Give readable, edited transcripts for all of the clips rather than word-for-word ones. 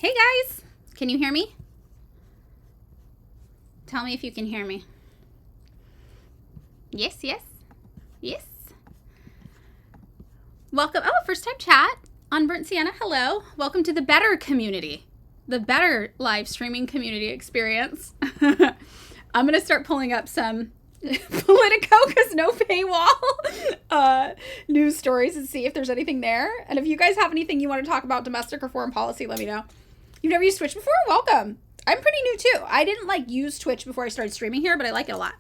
Hey guys, can you hear me? Tell me if you can hear me. Yes, yes, yes. Welcome. Oh, first time chat on Burnt Sienna. Hello. Welcome to the better community, the better live streaming community experience. I'm going to start pulling up some Politico, because no paywall, news stories and see if there's anything there. And if you guys have anything you want to talk about domestic or foreign policy, let me know. You've never used Twitch before? Welcome. I'm pretty new too. I didn't use Twitch before I started streaming here, but I like it a lot.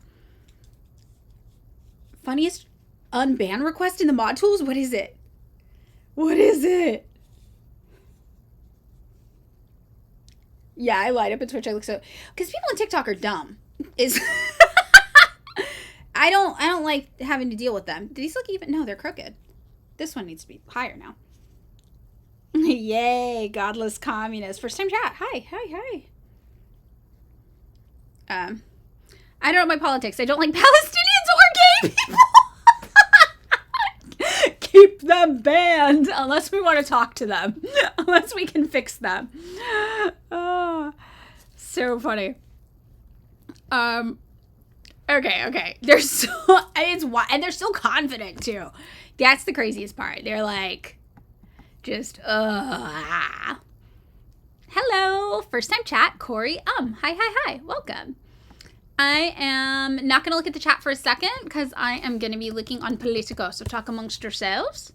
Funniest unban request in the mod tools? What is it? What is it? Yeah, I light up in Twitch. I look so... Because people on TikTok are dumb. I don't like having to deal with them. Do these look even? No, they're crooked. This one needs to be higher now. Yay, godless communist. First time chat. Hi. I don't know my politics. I don't like Palestinians or gay people. Keep them banned unless we want to talk to them. Unless we can fix them. Oh, so funny. Okay. They're so, and they're still confident too. That's the craziest part. They're like, just, Hello, first time chat, Corey. Hi. Welcome. I am not going to look at the chat for a second because I am going to be looking on Politico. So talk amongst yourselves.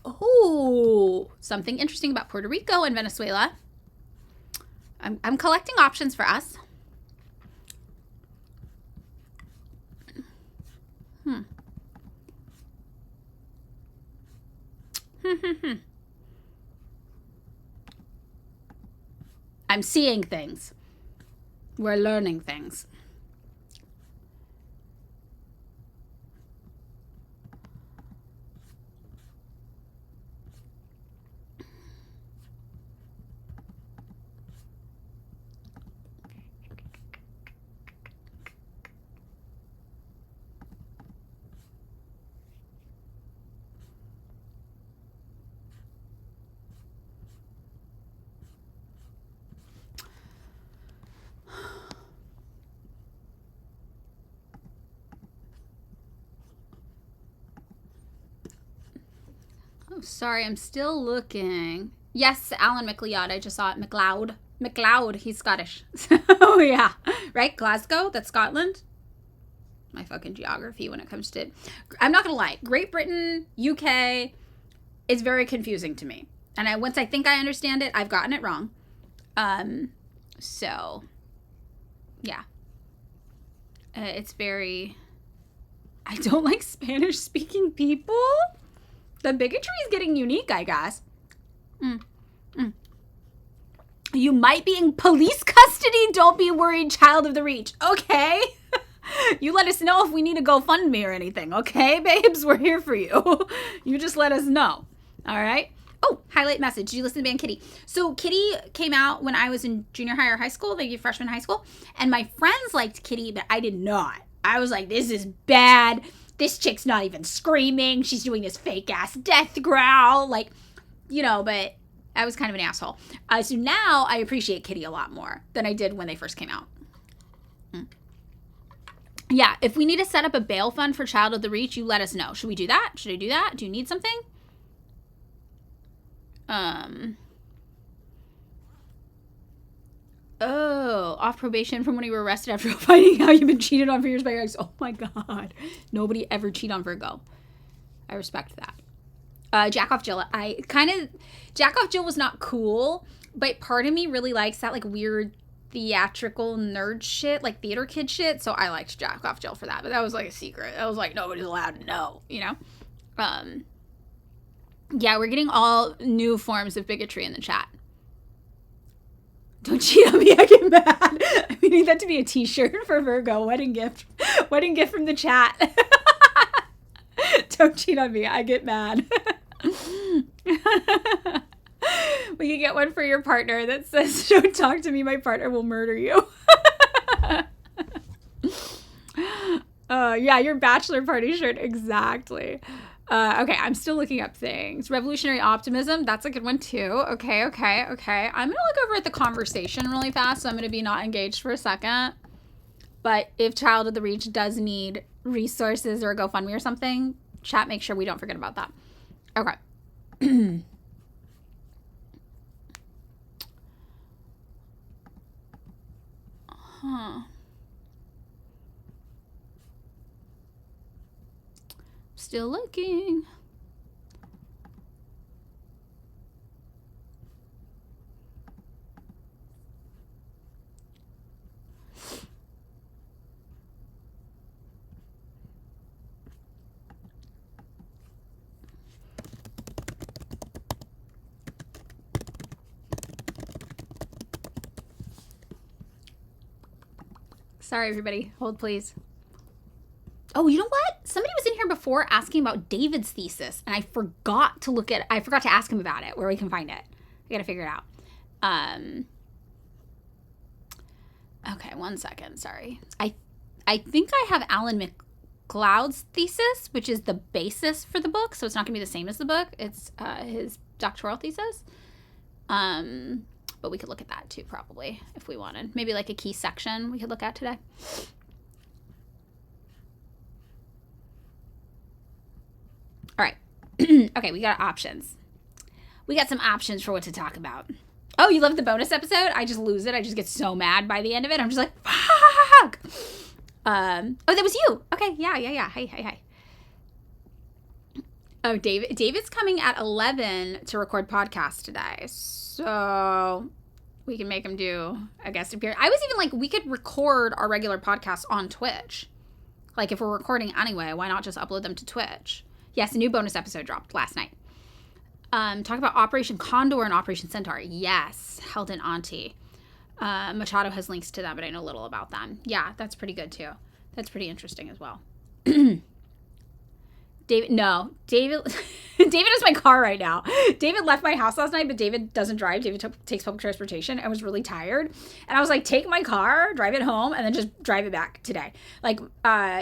Oh, something interesting about Puerto Rico and Venezuela. I'm collecting options for us. I'm seeing things. We're learning things. Oh, sorry, I'm still looking. Yes, Alan McLeod. I just saw it. McLeod. He's Scottish. Oh, yeah. Right? Glasgow? That's Scotland? My fucking geography when it comes to... I'm not going to lie. Great Britain, UK, is very confusing to me. And once I think I understand it, I've gotten it wrong. So, yeah. It's very... I don't like Spanish-speaking people. The bigotry is getting unique, I guess. You might be in police custody. Don't be worried, child of the reach. Okay. You let us know if we need to GoFundMe or anything. Okay, babes? We're here for you. You just let us know. All right? Oh, highlight message. Did you listen to Band Kitty? So Kitty came out when I was in junior high or high school, maybe freshman high school. And my friends liked Kitty, but I did not. I was like, this is bad. This chick's not even screaming. She's doing this fake ass death growl. But I was kind of an asshole. So now I appreciate Kitty a lot more than I did when they first came out. Yeah, if we need to set up a bail fund for Child of the Reach, you let us know. Should we do that? Should I do that? Do you need something? Oh, off probation from when you were arrested after finding out you've been cheated on for years by your ex. Oh my God. Nobody ever cheat on Virgo. I respect that. Jack off Jill. Jack off Jill was not cool, but part of me really likes that weird theatrical nerd shit, theater kid shit. So I liked Jack off Jill for that, but that was a secret. That was nobody's allowed to know, Yeah, we're getting all new forms of bigotry in the chat. Don't cheat on me, I get mad. We need that to be a t-shirt for Virgo. Wedding gift. Wedding gift from the chat. Don't cheat on me, I get mad. We can get one for your partner that says, don't talk to me, my partner will murder you. Yeah, your bachelor party shirt, exactly. Okay, I'm still looking up things. Revolutionary optimism, that's a good one too. Okay. I'm gonna look over at the conversation really fast, so I'm gonna be not engaged for a second. But if Child of the Reach does need resources or a GoFundMe or something, chat, make sure we don't forget about that. Okay. Huh. Still looking. Sorry, everybody. Hold, please. Oh, you know what? Somebody was in here before asking about David's thesis, and I forgot to ask him about it, where we can find it. I gotta figure it out. Okay, 1 second. Sorry. I think I have Alan McLeod's thesis, which is the basis for the book, so it's not gonna be the same as the book. It's his doctoral thesis. But we could look at that too, probably, if we wanted. Maybe like a key section we could look at today. All right. Okay, we got options. We got some options for what to talk about. Oh, you loved the bonus episode? I just lose it. I just get so mad by the end of it. I'm just like, fuck. Oh, that was you. Okay, yeah. Hi. Oh, David's coming at 11 to record podcast today. So we can make him do a guest appearance. I was even like, we could record our regular podcast on Twitch. Like, if we're recording anyway, why not just upload them to Twitch? Yes, a new bonus episode dropped last night. Talk about Operation Condor and Operation Centaur. Yes, Held and Auntie. Machado has links to them, but I know little about them. Yeah, that's pretty good too. That's pretty interesting as well. David is my car right now. David left my house last night, but David doesn't drive. David takes public transportation and was really tired. And I was like, take my car, drive it home, and then just drive it back today. Like,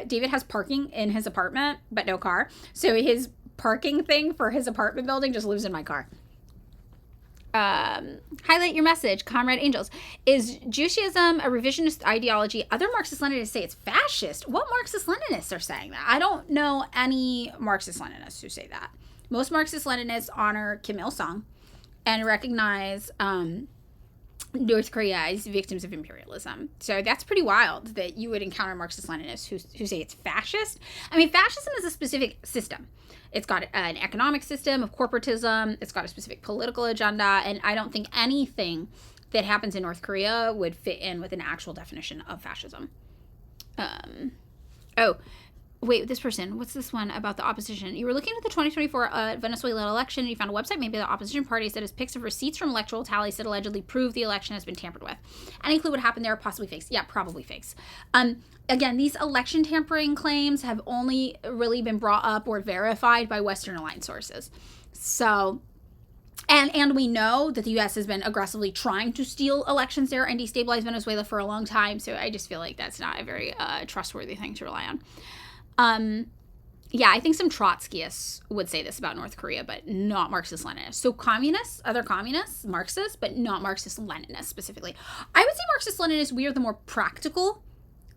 David has parking in his apartment, but no car. So his parking thing for his apartment building just lives in my car. Highlight your message, Comrade Angels. Is Judaism a revisionist ideology? Other Marxist-Leninists say it's fascist. What Marxist-Leninists are saying that? I don't know any Marxist-Leninists who say that. Most Marxist-Leninists honor Kim Il-sung and recognize North Korea as victims of imperialism. So that's pretty wild that you would encounter Marxist-Leninists who say it's fascist. I mean, fascism is a specific system. It's got an economic system of corporatism. It's got a specific political agenda. And I don't think anything that happens in North Korea would fit in with an actual definition of fascism. Wait, this person, what's this one about the opposition? You were looking at the 2024 Venezuela election and you found a website made by the opposition parties that has pics of receipts from electoral tallies that allegedly prove the election has been tampered with. Any clue what happened there? Possibly fakes. Yeah, probably fakes. Again, these election tampering claims have only really been brought up or verified by Western aligned sources. So, and we know that the U.S. has been aggressively trying to steal elections there and destabilize Venezuela for a long time. So I just feel like that's not a very trustworthy thing to rely on. Yeah, I think some Trotskyists would say this about North Korea, but not Marxist-Leninists. So communists, other communists, Marxists, but not Marxist-Leninists specifically. I would say Marxist-Leninists, we are the more practical.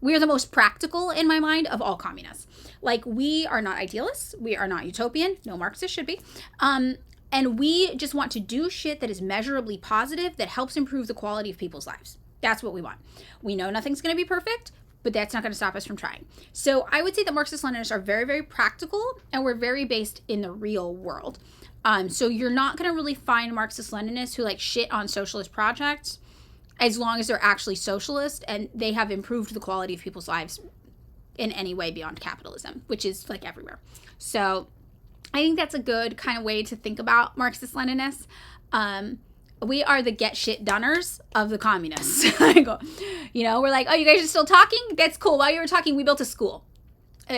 We are the most practical in my mind of all communists. Like, we are not idealists. We are not utopian. No Marxist should be. And we just want to do shit that is measurably positive that helps improve the quality of people's lives. That's what we want. We know nothing's going to be perfect, but that's not going to stop us from trying. So I would say that Marxist-Leninists are very, very practical, and we're very based in the real world. So you're not going to really find Marxist-Leninists who like shit on socialist projects as long as they're actually socialist and they have improved the quality of people's lives in any way beyond capitalism, which is like everywhere. So I think that's a good kind of way to think about Marxist-Leninists. We are the get shit doners of the communists. You know, we're like, oh, you guys are still talking? That's cool. While you were talking, we built a school.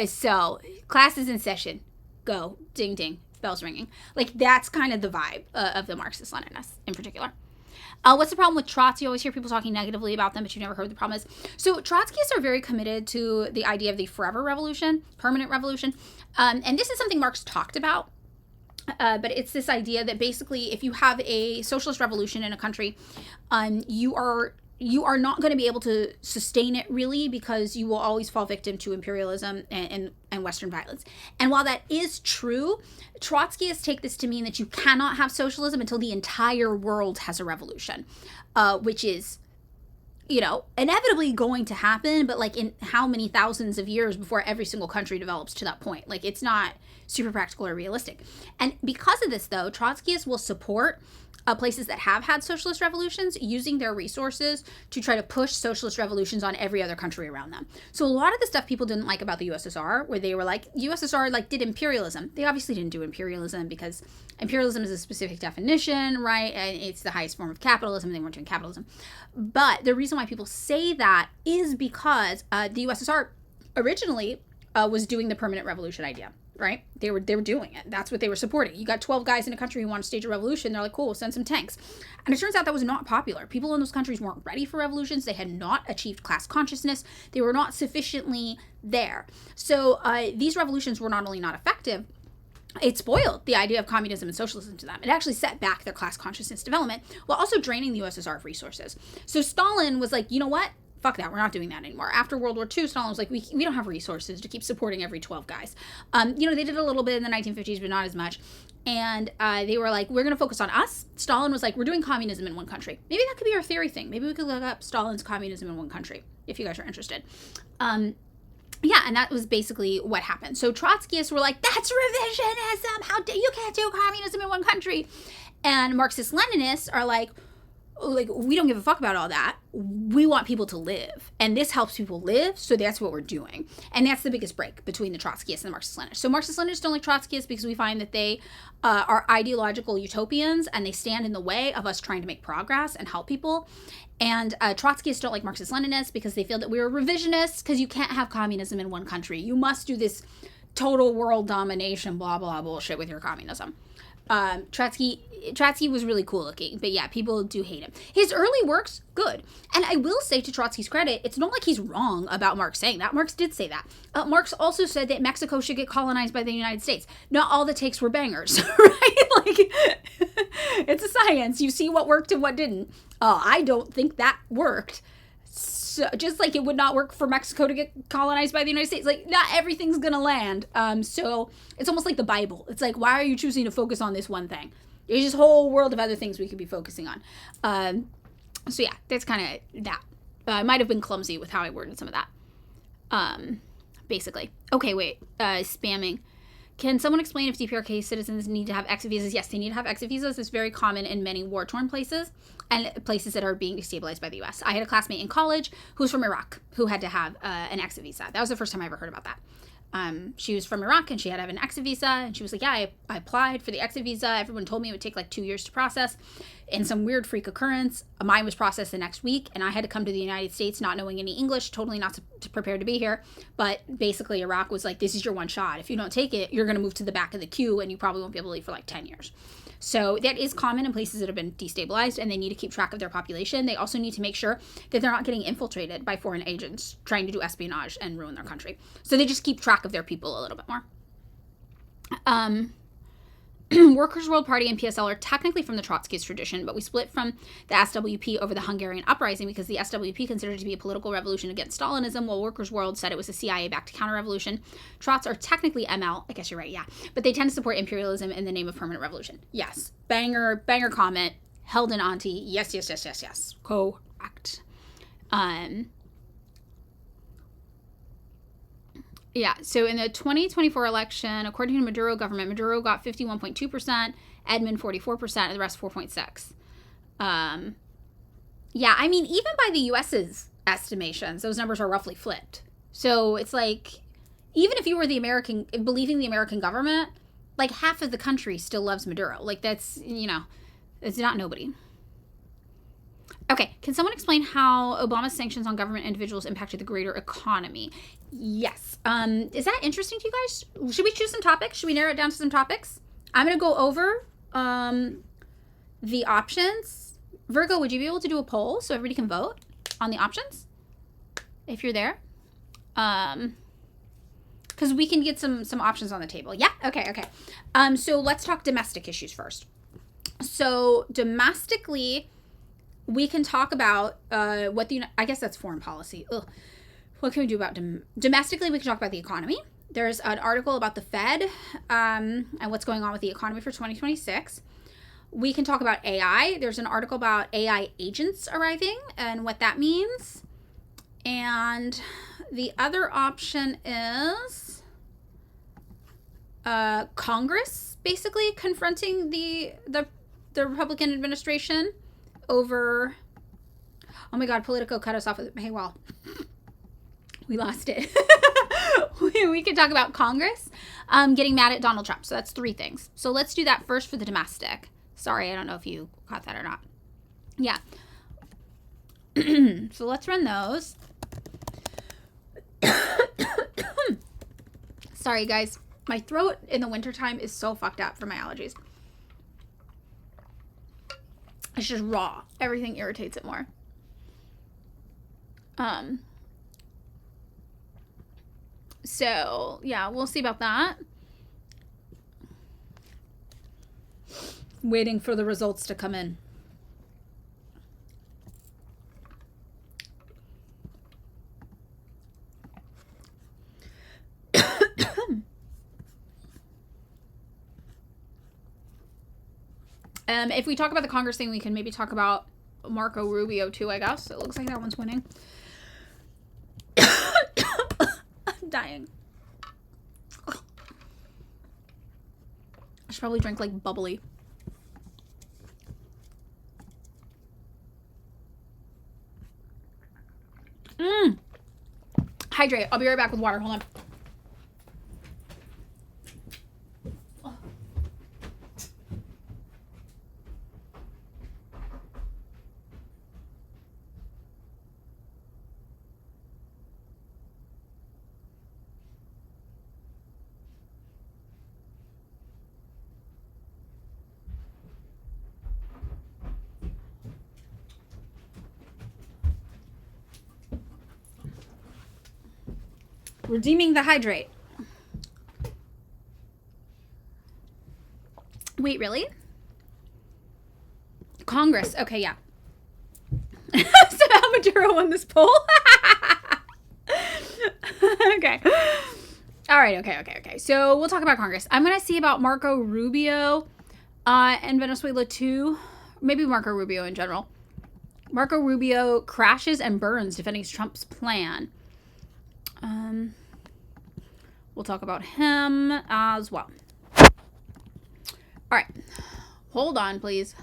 So class is in session. Go. Ding, ding. Bells ringing. Like, that's kind of the vibe of the Marxist-Leninists in particular. What's the problem with Trots? You always hear people talking negatively about them, but you've never heard the problem is. So Trotskyists are very committed to the idea of the forever revolution, permanent revolution. And this is something Marx talked about. But it's this idea that basically if you have a socialist revolution in a country, you are not going to be able to sustain it really, because you will always fall victim to imperialism and Western violence. And while that is true, Trotskyists take this to mean that you cannot have socialism until the entire world has a revolution, which is, inevitably going to happen, but like in how many thousands of years before every single country develops to that point? Like, it's not super practical or realistic. And because of this, though, Trotskyists will support places that have had socialist revolutions, using their resources to try to push socialist revolutions on every other country around them. So a lot of the stuff people didn't like about the USSR, where they were like, USSR like did imperialism. They obviously didn't do imperialism, because imperialism is a specific definition, right? And it's the highest form of capitalism. They weren't doing capitalism. But the reason why people say that is because the USSR originally was doing the permanent revolution idea. Right? They were doing it. That's what they were supporting. You got 12 guys in a country who want to stage a revolution. They're like, cool, we'll send some tanks. And it turns out that was not popular. People in those countries weren't ready for revolutions. They had not achieved class consciousness. They were not sufficiently there. So these revolutions were not only not effective, it spoiled the idea of communism and socialism to them. It actually set back their class consciousness development while also draining the USSR of resources. So Stalin was like, you know what? Fuck that, we're not doing that anymore. After World War II, Stalin was like, we don't have resources to keep supporting every 12 guys. They did it a little bit in the 1950s, but not as much. And they were like, we're going to focus on us. Stalin was like, we're doing communism in one country. Maybe that could be our theory thing. Maybe we could look up Stalin's communism in one country, if you guys are interested. Yeah, and that was basically what happened. So Trotskyists were like, that's revisionism. How dare you can't do communism in one country. And Marxist-Leninists are like, we don't give a fuck about all that. We want people to live. And this helps people live, so that's what we're doing. And that's the biggest break between the Trotskyists and the Marxist-Leninists. So Marxist-Leninists don't like Trotskyists because we find that they are ideological utopians, and they stand in the way of us trying to make progress and help people. And Trotskyists don't like Marxist-Leninists because they feel that we're revisionists, because you can't have communism in one country. You must do this total world domination, blah, blah, bullshit with your communism. Trotsky was really cool looking, but yeah, people do hate him. His early works, good. And I will say, to Trotsky's credit, it's not like he's wrong about Marx saying that. Marx did say that. Marx also said that Mexico should get colonized by the United States. Not all the takes were bangers, right? Like, it's a science. You see what worked and what didn't. I don't think that worked. So, just like it would not work for Mexico to get colonized by the United States. Like, not everything's gonna land. So it's almost like the Bible. It's like, why are you choosing to focus on this one thing? There's this whole world of other things we could be focusing on. So yeah, that's kind of that. I might have been clumsy with how I worded some of that. Basically. Okay, wait. Spamming. Can someone explain if DPRK citizens need to have exit visas? Yes, they need to have exit visas. It's very common in many war-torn places and places that are being destabilized by the U.S. I had a classmate in college who was from Iraq who had to have an exit visa. That was the first time I ever heard about that. She was from Iraq and she had to have an exit visa, and she was like, yeah, I applied for the exit visa. Everyone told me it would take like 2 years to process. In some weird freak occurrence, mine was processed the next week, and I had to come to the United States not knowing any English, totally not prepared to be here. But basically Iraq was like, this is your one shot. If you don't take it, you're going to move to the back of the queue and you probably won't be able to leave for like 10 years. So that is common in places that have been destabilized, and they need to keep track of their population. They also need to make sure that they're not getting infiltrated by foreign agents trying to do espionage and ruin their country. So they just keep track of their people a little bit more. Workers' World Party and PSL are technically from the Trotskyist tradition, but we split from the SWP over the Hungarian uprising because the SWP considered it to be a political revolution against Stalinism, while Workers' World said it was a CIA-backed counter-revolution. Trots are technically ML. I guess you're right, yeah. But they tend to support imperialism in the name of permanent revolution. Yes. Banger comment. Held an auntie. Yes. Correct. Yeah, so in the 2024 election, according to the Maduro government, Maduro got 51.2%, Edmund 44%, and the rest 4.6%. Yeah, I mean, even by the U.S.'s estimations, those numbers are roughly flipped. So it's like, even if you were believing the American government, like half of the country still loves Maduro. Like that's, it's not nobody. Okay, can someone explain how Obama's sanctions on government individuals impacted the greater economy? Yes. Is that interesting to you guys? Should we choose some topics? Should we narrow it down to some topics? I'm going to go over the options Virgo, would you be able to do a poll so everybody can vote on the options if you're there? Because we can get some options on the table. Yeah, okay. So let's talk domestic issues first. So domestically, we can talk about I guess that's foreign policy. Ugh. What can we do about domestically? We can talk about the economy. There's an article about the Fed and what's going on with the economy for 2026. We can talk about AI. There's an article about AI agents arriving and what that means. And the other option is Congress basically confronting the Republican administration over, oh my God, Politico cut us off with a paywall. We lost it. We can talk about Congress getting mad at Donald Trump. So that's 3 things. So let's do that first for the domestic. Sorry, I don't know if you caught that or not. Yeah. So let's run those. Sorry, guys. My throat in the wintertime is so fucked up from my allergies. It's just raw. Everything irritates it more. So, yeah, we'll see about that. Waiting for the results to come in. If we talk about the Congress thing, we can maybe talk about Marco Rubio too, I guess. It looks like that one's winning. I'm dying. I should probably drink like bubbly. Hydrate. I'll be right back with water. Hold on. Redeeming the hydrate. Wait, really? Congress. Okay, yeah. Somehow Maduro won this poll. Okay. All right, okay. So we'll talk about Congress. I'm going to see about Marco Rubio and Venezuela too. Maybe Marco Rubio in general. Marco Rubio crashes and burns defending Trump's plan. We'll talk about him as well. All right. Hold on, please.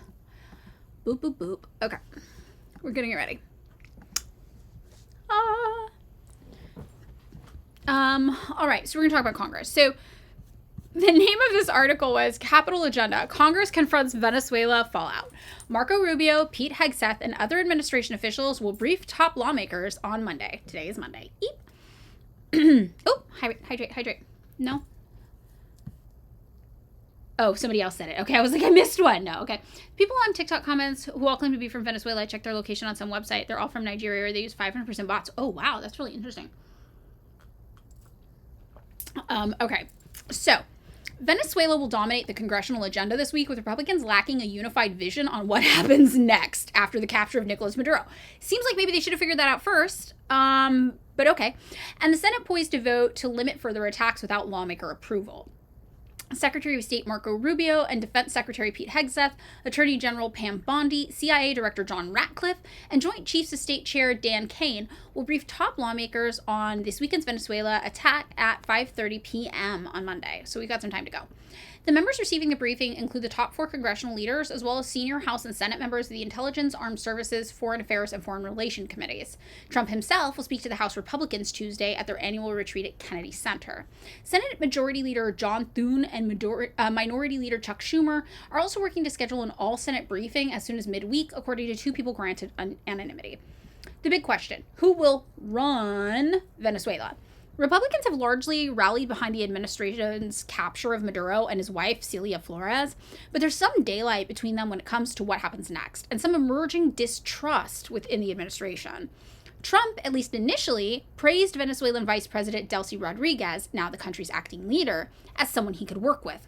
Boop, boop, boop. Okay. We're getting it ready. All right. So we're going to talk about Congress. So the name of this article was Capital Agenda. Congress confronts Venezuela fallout. Marco Rubio, Pete Hegseth, and other administration officials will brief top lawmakers on Monday. Today is Monday. Eep. Oh, hydrate. No. Oh, somebody else said it. Okay, I was like, I missed one. No, okay. People on TikTok comments who all claim to be from Venezuela, I checked their location on some website. They're all from Nigeria, or they use 500% bots. Oh, wow, that's really interesting. Okay, so Venezuela will dominate the congressional agenda this week, with Republicans lacking a unified vision on what happens next after the capture of Nicolas Maduro. Seems like maybe they should have figured that out first. But okay. And the Senate poised to vote to limit further attacks without lawmaker approval. Secretary of State Marco Rubio and Defense Secretary Pete Hegseth, Attorney General Pam Bondi, CIA Director John Ratcliffe, and Joint Chiefs of State Chair Dan Kane will brief top lawmakers on this weekend's Venezuela attack at 5:30 p.m. on Monday. So we've got some time to go. The members receiving the briefing include the top 4 congressional leaders, as well as senior House and Senate members of the Intelligence, Armed Services, Foreign Affairs, and Foreign Relations Committees. Trump himself will speak to the House Republicans Tuesday at their annual retreat at Kennedy Center. Senate Majority Leader John Thune and Minority Leader Chuck Schumer are also working to schedule an all-Senate briefing as soon as midweek, according to 2 people granted anonymity. The big question: who will run Venezuela? Republicans have largely rallied behind the administration's capture of Maduro and his wife, Celia Flores, but there's some daylight between them when it comes to what happens next, and some emerging distrust within the administration. Trump, at least initially, praised Venezuelan Vice President Delcy Rodriguez, now the country's acting leader, as someone he could work with.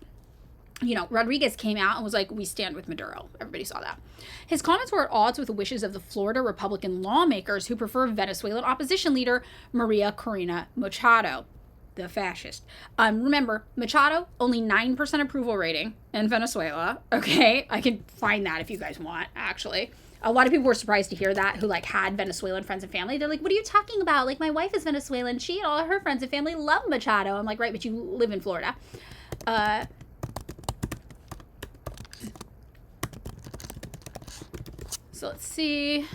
You know, Rodriguez came out and was like, we stand with Maduro. Everybody saw that. His comments were at odds with the wishes of the Florida Republican lawmakers who prefer Venezuelan opposition leader Maria Corina Machado, the fascist. Remember, Machado, only 9% approval rating in Venezuela. Okay, I can find that if you guys want, actually. A lot of people were surprised to hear that who, like, had Venezuelan friends and family. They're like, what are you talking about? Like, my wife is Venezuelan. She and all her friends and family love Machado. I'm like, right, but you live in Florida. So let's see.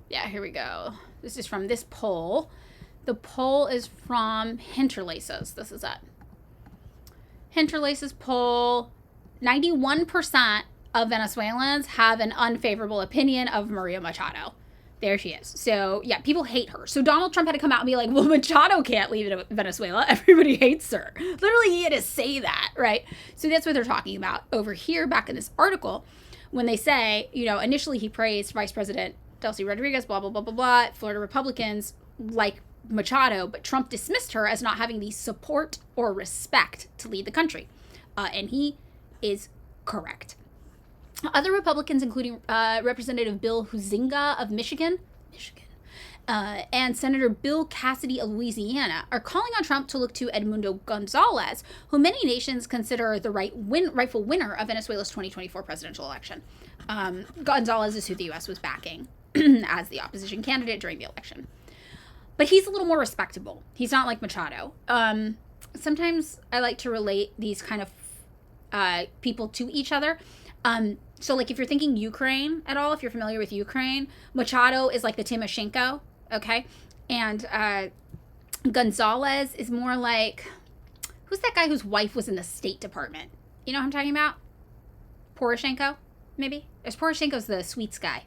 Yeah, here we go. This is from this poll. The poll is from Hinterlaces. This is it. Hinterlaces poll. 91% of Venezuelans have an unfavorable opinion of Maria Machado. There she is. So, yeah, people hate her. So Donald Trump had to come out and be like, well, Machado can't leave Venezuela. Everybody hates her. Literally, he had to say that, right? So that's what they're talking about over here back in this article. When they say, you know, initially he praised Vice President Delcy Rodriguez, blah, blah, blah, blah, blah, Florida Republicans like Machado, but Trump dismissed her as not having the support or respect to lead the country. And he is correct. Other Republicans, including Representative Bill Huizenga of Michigan, and Senator Bill Cassidy of Louisiana, are calling on Trump to look to Edmundo Gonzalez, who many nations consider the rightful winner of Venezuela's 2024 presidential election. Gonzalez is who the U.S. was backing as the opposition candidate during the election. But he's a little more respectable. He's not like Machado. Sometimes I like to relate these kind of people to each other. So, like, if you're thinking Ukraine at all, if you're familiar with Ukraine, Machado is like the Timoshenko, okay? And Gonzalez is more like, who's that guy whose wife was in the State Department? You know what I'm talking about? Poroshenko, maybe? Poroshenko's the sweets guy.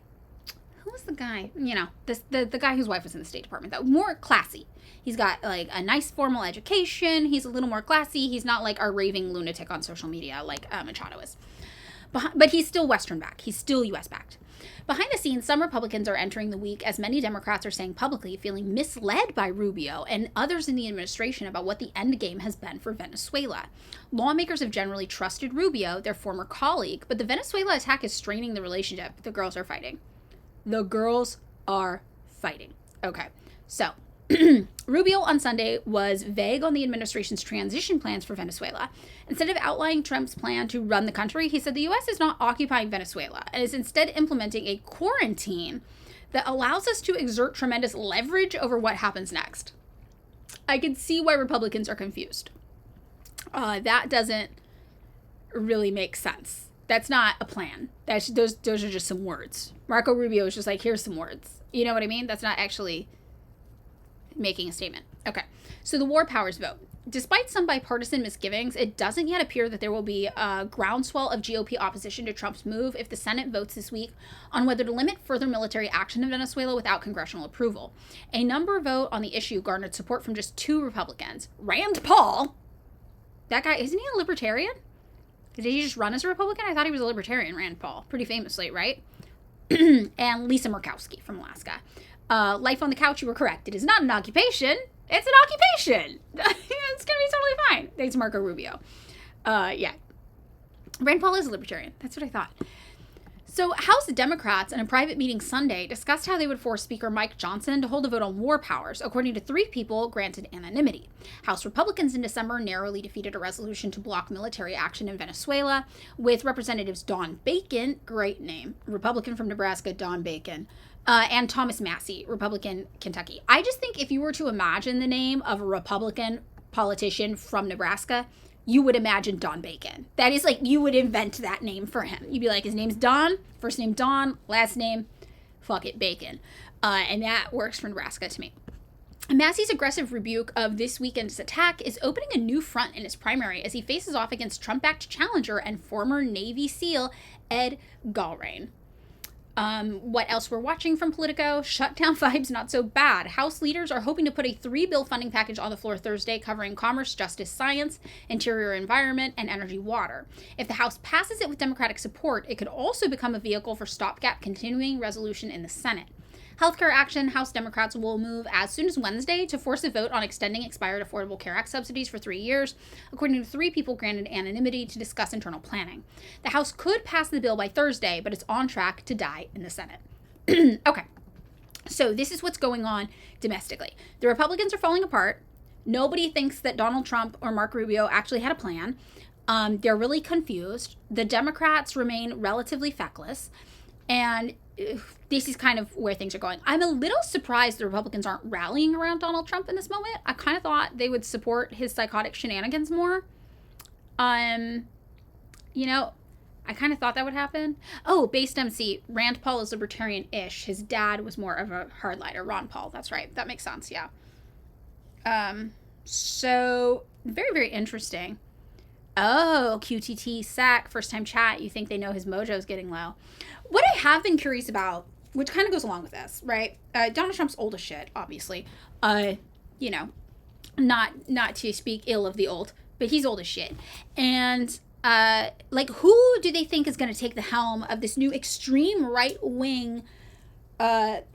Who was the guy? You know, the guy whose wife was in the State Department, though. More classy. He's got, like, a nice formal education. He's a little more classy. He's not, like, a raving lunatic on social media like Machado is. But he's still Western-backed. He's still U.S.-backed. Behind the scenes, some Republicans are entering the week, as many Democrats are saying publicly, feeling misled by Rubio and others in the administration about what the end game has been for Venezuela. Lawmakers have generally trusted Rubio, their former colleague, but the Venezuela attack is straining the relationship. The girls are fighting. The girls are fighting. Okay, so Rubio on Sunday was vague on the administration's transition plans for Venezuela. Instead of outlining Trump's plan to run the country, he said the U.S. is not occupying Venezuela and is instead implementing a quarantine that allows us to exert tremendous leverage over what happens next. I can see why Republicans are confused. That doesn't really make sense. That's not a plan. Those are just some words. Marco Rubio is just like, here's some words. You know what I mean? That's not actually making a statement. Okay, so the war powers vote. Despite some bipartisan misgivings, it doesn't yet appear that there will be a groundswell of GOP opposition to Trump's move if the Senate votes this week on whether to limit further military action in Venezuela without congressional approval. A number vote on the issue garnered support from just two Republicans. Rand Paul, that guy, isn't he a libertarian? Did he just run as a Republican? I thought he was a libertarian, Rand Paul, pretty famously, right? And Lisa Murkowski from Alaska. Life on the couch, you were correct. It is not an occupation. It's an occupation. It's going to be totally fine. Thanks, Marco Rubio. Yeah. Rand Paul is a libertarian. That's what I thought. So House Democrats in a private meeting Sunday discussed how they would force Speaker Mike Johnson to hold a vote on war powers, according to three people granted anonymity. House Republicans in December narrowly defeated a resolution to block military action in Venezuela, with Representatives Don Bacon, great name, Republican from Nebraska, Don Bacon, and Thomas Massey, Republican, Kentucky. I just think if you were to imagine the name of a Republican politician from Nebraska, you would imagine Don Bacon. That is like, you would invent that name for him. You'd be like, his name's Don, first name Don, last name, fuck it, Bacon. And that works for Nebraska to me. Massey's aggressive rebuke of this weekend's attack is opening a new front in his primary as he faces off against Trump-backed challenger and former Navy SEAL Ed Galrain. What else we're watching from Politico? Shutdown vibes not so bad. House leaders are hoping to put a 3-bill funding package on the floor Thursday covering commerce, justice, science, interior environment, and energy water. If the House passes it with Democratic support, it could also become a vehicle for stopgap continuing resolution in the Senate. Healthcare Action, House Democrats will move as soon as Wednesday to force a vote on extending expired Affordable Care Act subsidies for 3 years, according to 3 people granted anonymity to discuss internal planning. The House could pass the bill by Thursday, but it's on track to die in the Senate. Okay, so this is what's going on domestically. The Republicans are falling apart. Nobody thinks that Donald Trump or Marco Rubio actually had a plan. They're really confused. The Democrats remain relatively feckless, and this is kind of where things are going. I'm a little surprised the Republicans aren't rallying around Donald Trump in this moment. I kind of thought they would support his psychotic shenanigans more. I kind of thought that would happen. Oh, based MC, Rand Paul is libertarian-ish. His dad was more of a hardliner. Ron Paul, that's right. That makes sense, yeah. So, very, very interesting. Oh, QTT, SAC, first time chat. You think they know his mojo's getting low. What I have been curious about, which kind of goes along with this, right? Donald Trump's old as shit, obviously. Not to speak ill of the old, but he's old as shit. And, who do they think is going to take the helm of this new extreme right-wing,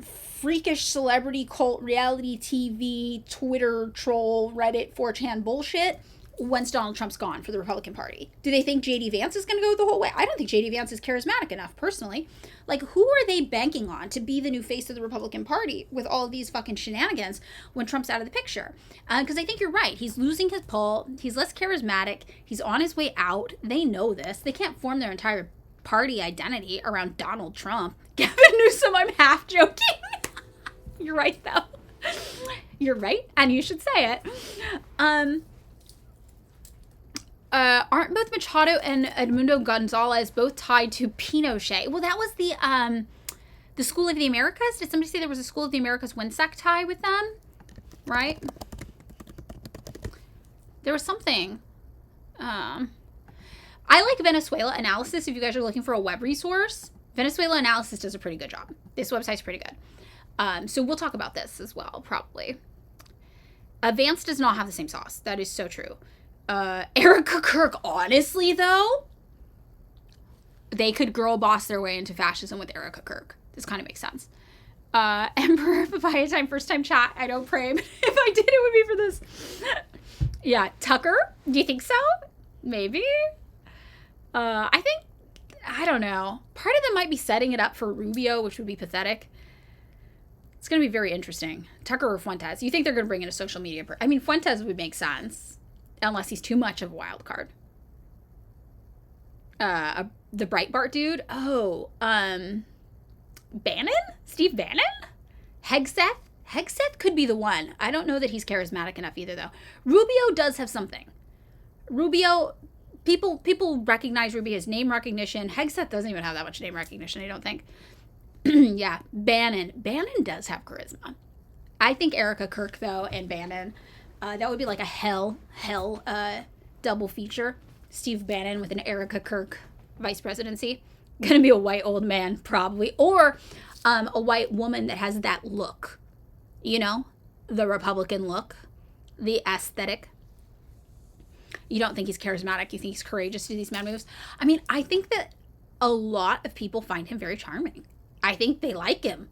freakish celebrity cult, reality TV, Twitter, troll, Reddit, 4chan bullshit once Donald Trump's gone for the Republican Party? Do they think J.D. Vance is going to go the whole way? I don't think J.D. Vance is charismatic enough, personally. Who are they banking on to be the new face of the Republican Party with all of these fucking shenanigans when Trump's out of the picture? Because I think you're right. He's losing his pull. He's less charismatic. He's on his way out. They know this. They can't form their entire party identity around Donald Trump. Gavin Newsom, I'm half joking. You're right, though. You're right, and you should say it. Aren't both Machado and Edmundo Gonzalez both tied to Pinochet? Well, that was the School of the Americas. Did somebody say there was a School of the Americas WINSEC tie with them? Right? There was something. I like Venezuela Analysis if you guys are looking for a web resource. Venezuela Analysis does a pretty good job. This website's pretty good. So we'll talk about this as well, probably. Vance does not have the same sauce. That is so true. Erica Kirk, honestly, though, they could girl boss their way into fascism with Erica Kirk. This kind of makes sense. Emperor Papaya Time, first time chat. I don't pray, but if I did, it would be for this. Yeah, Tucker, do you think so? Maybe. I don't know. Part of them might be setting it up for Rubio, which would be pathetic. It's going to be very interesting. Tucker or Fuentes. You think they're going to bring in a social media Fuentes would make sense. Unless he's too much of a wild card. The Breitbart dude. Oh, Bannon? Steve Bannon? Hegseth? Hegseth could be the one. I don't know that he's charismatic enough either, though. Rubio does have something. Rubio, people recognize Rubio's name recognition. Hegseth doesn't even have that much name recognition, I don't think. Yeah, Bannon. Bannon does have charisma. I think Erica Kirk, though, and Bannon... that would be like a hell double feature. Steve Bannon with an Erica Kirk vice presidency. Gonna be a white old man, probably. Or a white woman that has that look. You know? The Republican look. The aesthetic. You don't think he's charismatic. You think he's courageous to do these mad moves. I think that a lot of people find him very charming. I think they like him.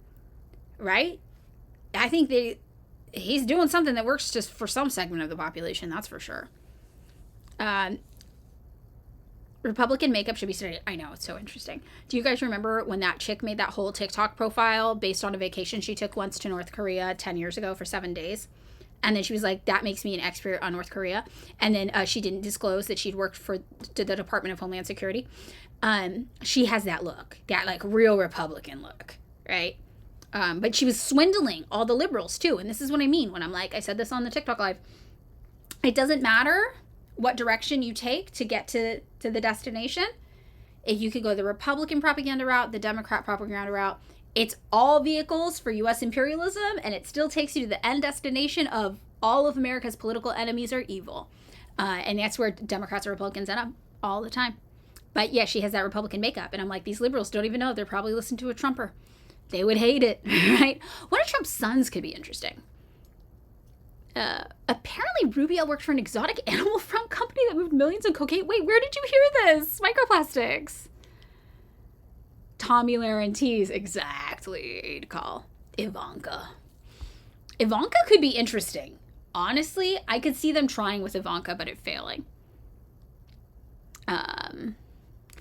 Right? I think he's doing something that works just for some segment of the population, that's for sure. Republican makeup should be studied. I know, it's so interesting. Do you guys remember when that chick made that whole TikTok profile based on a vacation she took once to North Korea 10 years ago for 7 days? And then she was like, that makes me an expert on North Korea. And then she didn't disclose that she'd worked for the Department of Homeland Security. She has that look, that real Republican look, right? But she was swindling all the liberals, too. And this is what I mean when I'm I said this on the TikTok Live. It doesn't matter what direction you take to get to the destination. If you could go the Republican propaganda route, the Democrat propaganda route, it's all vehicles for U.S. imperialism, and it still takes you to the end destination of all of America's political enemies are evil. And that's where Democrats and Republicans end up all the time. But yeah, she has that Republican makeup. And I'm like, these liberals don't even know. They're probably listening to a Trumper. They would hate it, right? One of Trump's sons could be interesting. Apparently Rubio worked for an exotic animal farm company that moved millions of cocaine. Wait, where did you hear this? Microplastics. Tommy Larentees. Exactly. Call Ivanka. Ivanka could be interesting. Honestly, I could see them trying with Ivanka, but it failing.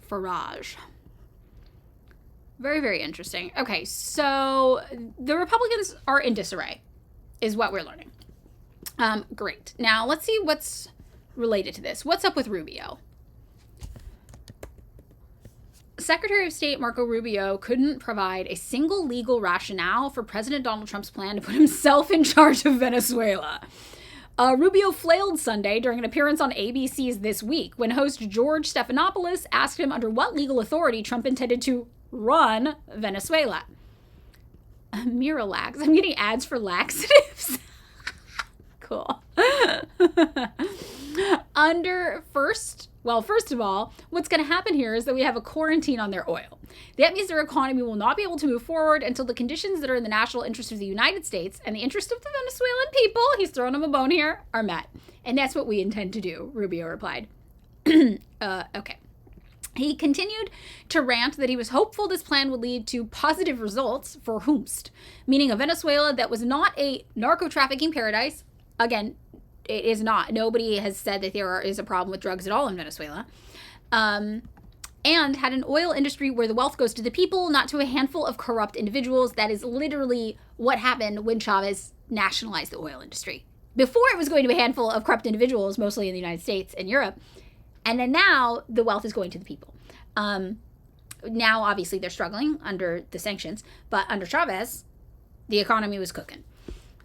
Farage. Very, very interesting. Okay, so the Republicans are in disarray, is what we're learning. Great. Now, let's see what's related to this. What's up with Rubio? Secretary of State Marco Rubio couldn't provide a single legal rationale for President Donald Trump's plan to put himself in charge of Venezuela. Rubio flailed Sunday during an appearance on ABC's This Week when host George Stephanopoulos asked him under what legal authority Trump intended to run Venezuela. Miralax. I'm getting ads for laxatives. Cool. First of all, what's going to happen here is that we have a quarantine on their oil. That means their economy will not be able to move forward until the conditions that are in the national interest of the United States and the interest of the Venezuelan people, he's throwing them a bone here, are met. And that's what we intend to do, Rubio replied. Okay. He continued to rant that he was hopeful this plan would lead to positive results for whomst, meaning a Venezuela that was not a narco-trafficking paradise. Again, it is not. Nobody has said that there is a problem with drugs at all in Venezuela. And had an oil industry where the wealth goes to the people, not to a handful of corrupt individuals. That is literally what happened when Chavez nationalized the oil industry. Before, it was going to a handful of corrupt individuals, mostly in the United States and Europe. And then now the wealth is going to the people. Now, obviously, they're struggling under the sanctions. But under Chavez, the economy was cooking.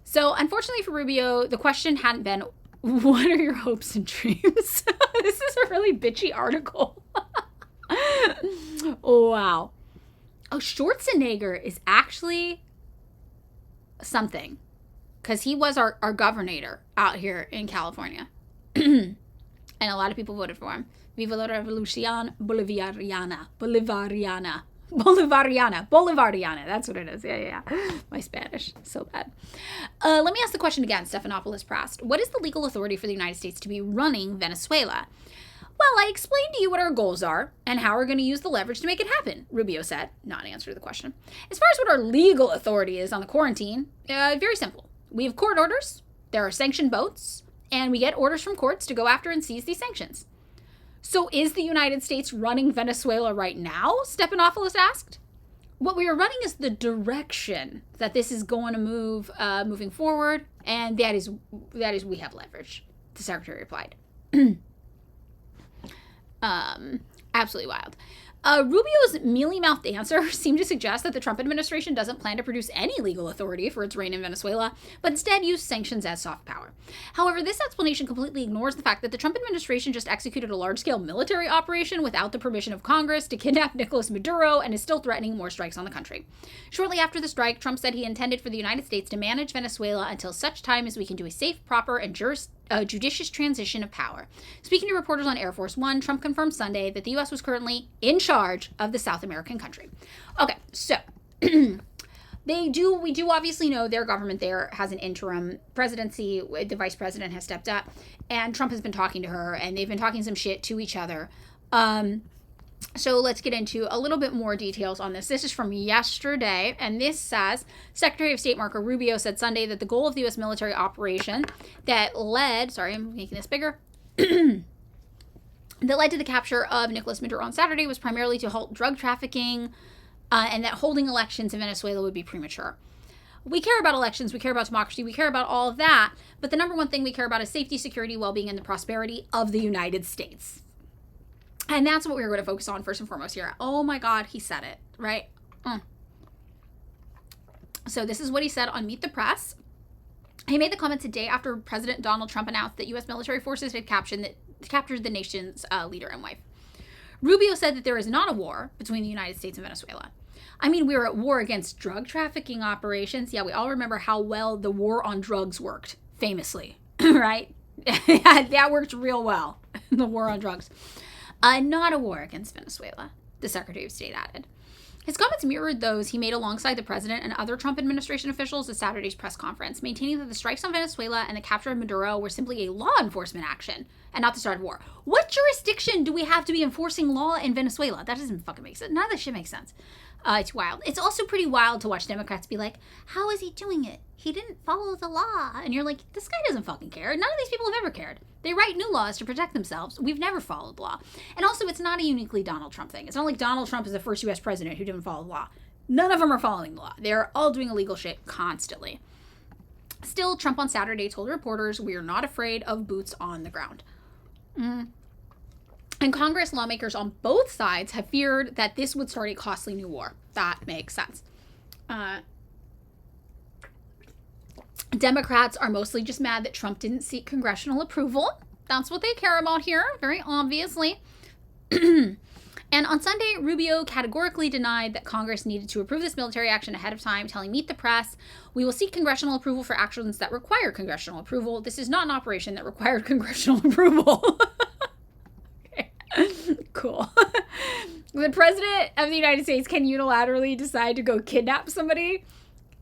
So, unfortunately for Rubio, the question hadn't been, what are your hopes and dreams? This is a really bitchy article. Oh, wow. Oh, Schwarzenegger is actually something. Because he was our governor out here in California. And a lot of people voted for him. Viva la Revolución Bolivariana. That's what it is. Yeah. My Spanish. So bad. Let me ask the question again, Stephanopoulos pressed. What is the legal authority for the United States to be running Venezuela? Well, I explained to you what our goals are and how we're going to use the leverage to make it happen, Rubio said, not an answer to the question. As far as what our legal authority is on the quarantine, very simple. We have court orders, there are sanctioned boats, and we get orders from courts to go after and seize these sanctions. So is the United States running Venezuela right now? Stephanopoulos asked. What we are running is the direction that this is going to move, moving forward, and that is we have leverage, the secretary replied. Absolutely wild. Rubio's mealy-mouthed answer seemed to suggest that the Trump administration doesn't plan to produce any legal authority for its reign in Venezuela, but instead use sanctions as soft power. However, this explanation completely ignores the fact that the Trump administration just executed a large-scale military operation without the permission of Congress to kidnap Nicolas Maduro and is still threatening more strikes on the country. Shortly after the strike, Trump said he intended for the United States to manage Venezuela until such time as we can do a safe, proper, and judicious transition of power. Speaking to reporters on Air Force One, Trump confirmed Sunday that the U.S. was currently in charge of the South American country. Okay, so we do obviously know their government there has an interim presidency. The vice president has stepped up, and Trump has been talking to her, and they've been talking some shit to each other. So let's get into a little bit more details on this. This is from yesterday, and this says, Secretary of State Marco Rubio said Sunday that the goal of the U.S. military operation that led, I'm making this bigger, that led to the capture of Nicolas Maduro on Saturday was primarily to halt drug trafficking, and that holding elections in Venezuela would be premature. We care about elections, we care about democracy, we care about all of that, but the number one thing we care about is safety, security, well-being, and the prosperity of the United States. And that's what we're going to focus on first and foremost here. Oh my God, he said it, right? So this is what he said on Meet the Press. He made the comment today after President Donald Trump announced that U.S. military forces had captured the nation's leader and wife. Rubio said that there is not a war between the United States and Venezuela. I mean, we were at war against drug trafficking operations. Yeah, we all remember how well the war on drugs worked, famously, right? That worked real well, the war on drugs. Not a war against Venezuela, the Secretary of State added. His comments mirrored those he made alongside the president and other Trump administration officials at Saturday's press conference, maintaining that the strikes on Venezuela and the capture of Maduro were simply a law enforcement action and not the start of war. What jurisdiction do we have to be enforcing law in Venezuela? That doesn't fucking make sense. None of this shit makes sense. It's wild. It's also pretty wild to watch Democrats be like, how is he doing it? He didn't follow the law. And you're like, this guy doesn't fucking care. None of these people have ever cared. They write new laws to protect themselves. We've never followed the law. And also, it's not a uniquely Donald Trump thing. It's not like Donald Trump is the first U.S. president who didn't follow the law. None of them are following the law. They're all doing illegal shit constantly. Still, Trump on Saturday told reporters, we are not afraid of boots on the ground. And Congress lawmakers on both sides have feared that this would start a costly new war. That makes sense. Democrats are mostly just mad that Trump didn't seek congressional approval. That's what they care about here, very obviously. And on Sunday, Rubio categorically denied that Congress needed to approve this military action ahead of time, telling Meet the Press, we will seek congressional approval for actions that require congressional approval. This is not an operation that required congressional approval. Okay. Cool. The president of the United States can unilaterally decide to go kidnap somebody,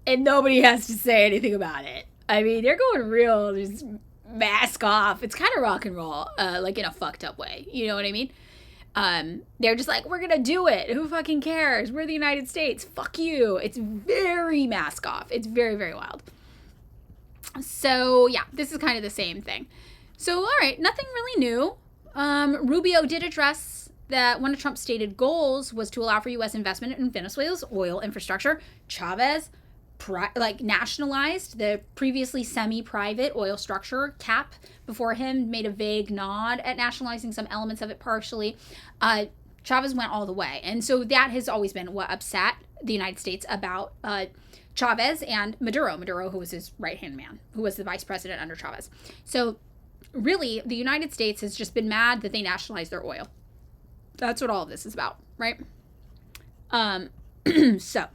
and nobody has to say anything about it. I mean, they're going real, just mask off. It's kind of rock and roll, like in a fucked up way. You know what I mean? They're just like, we're gonna do it. Who fucking cares? We're the United States. Fuck you. It's very mask off. It's very, very wild. So yeah, this is kind of the same thing. So, all right, nothing really new. Rubio did address that one of Trump's stated goals was to allow for U.S. investment in Venezuela's oil infrastructure. Chavez nationalized the previously semi-private oil structure. Cap before him made a vague nod at nationalizing some elements of it partially. Chavez went all the way. And so that has always been what upset the United States about Chavez and Maduro. Maduro, who was his right-hand man, who was the vice president under Chavez. So really, the United States has just been mad that they nationalized their oil. That's what all of this is about, right? So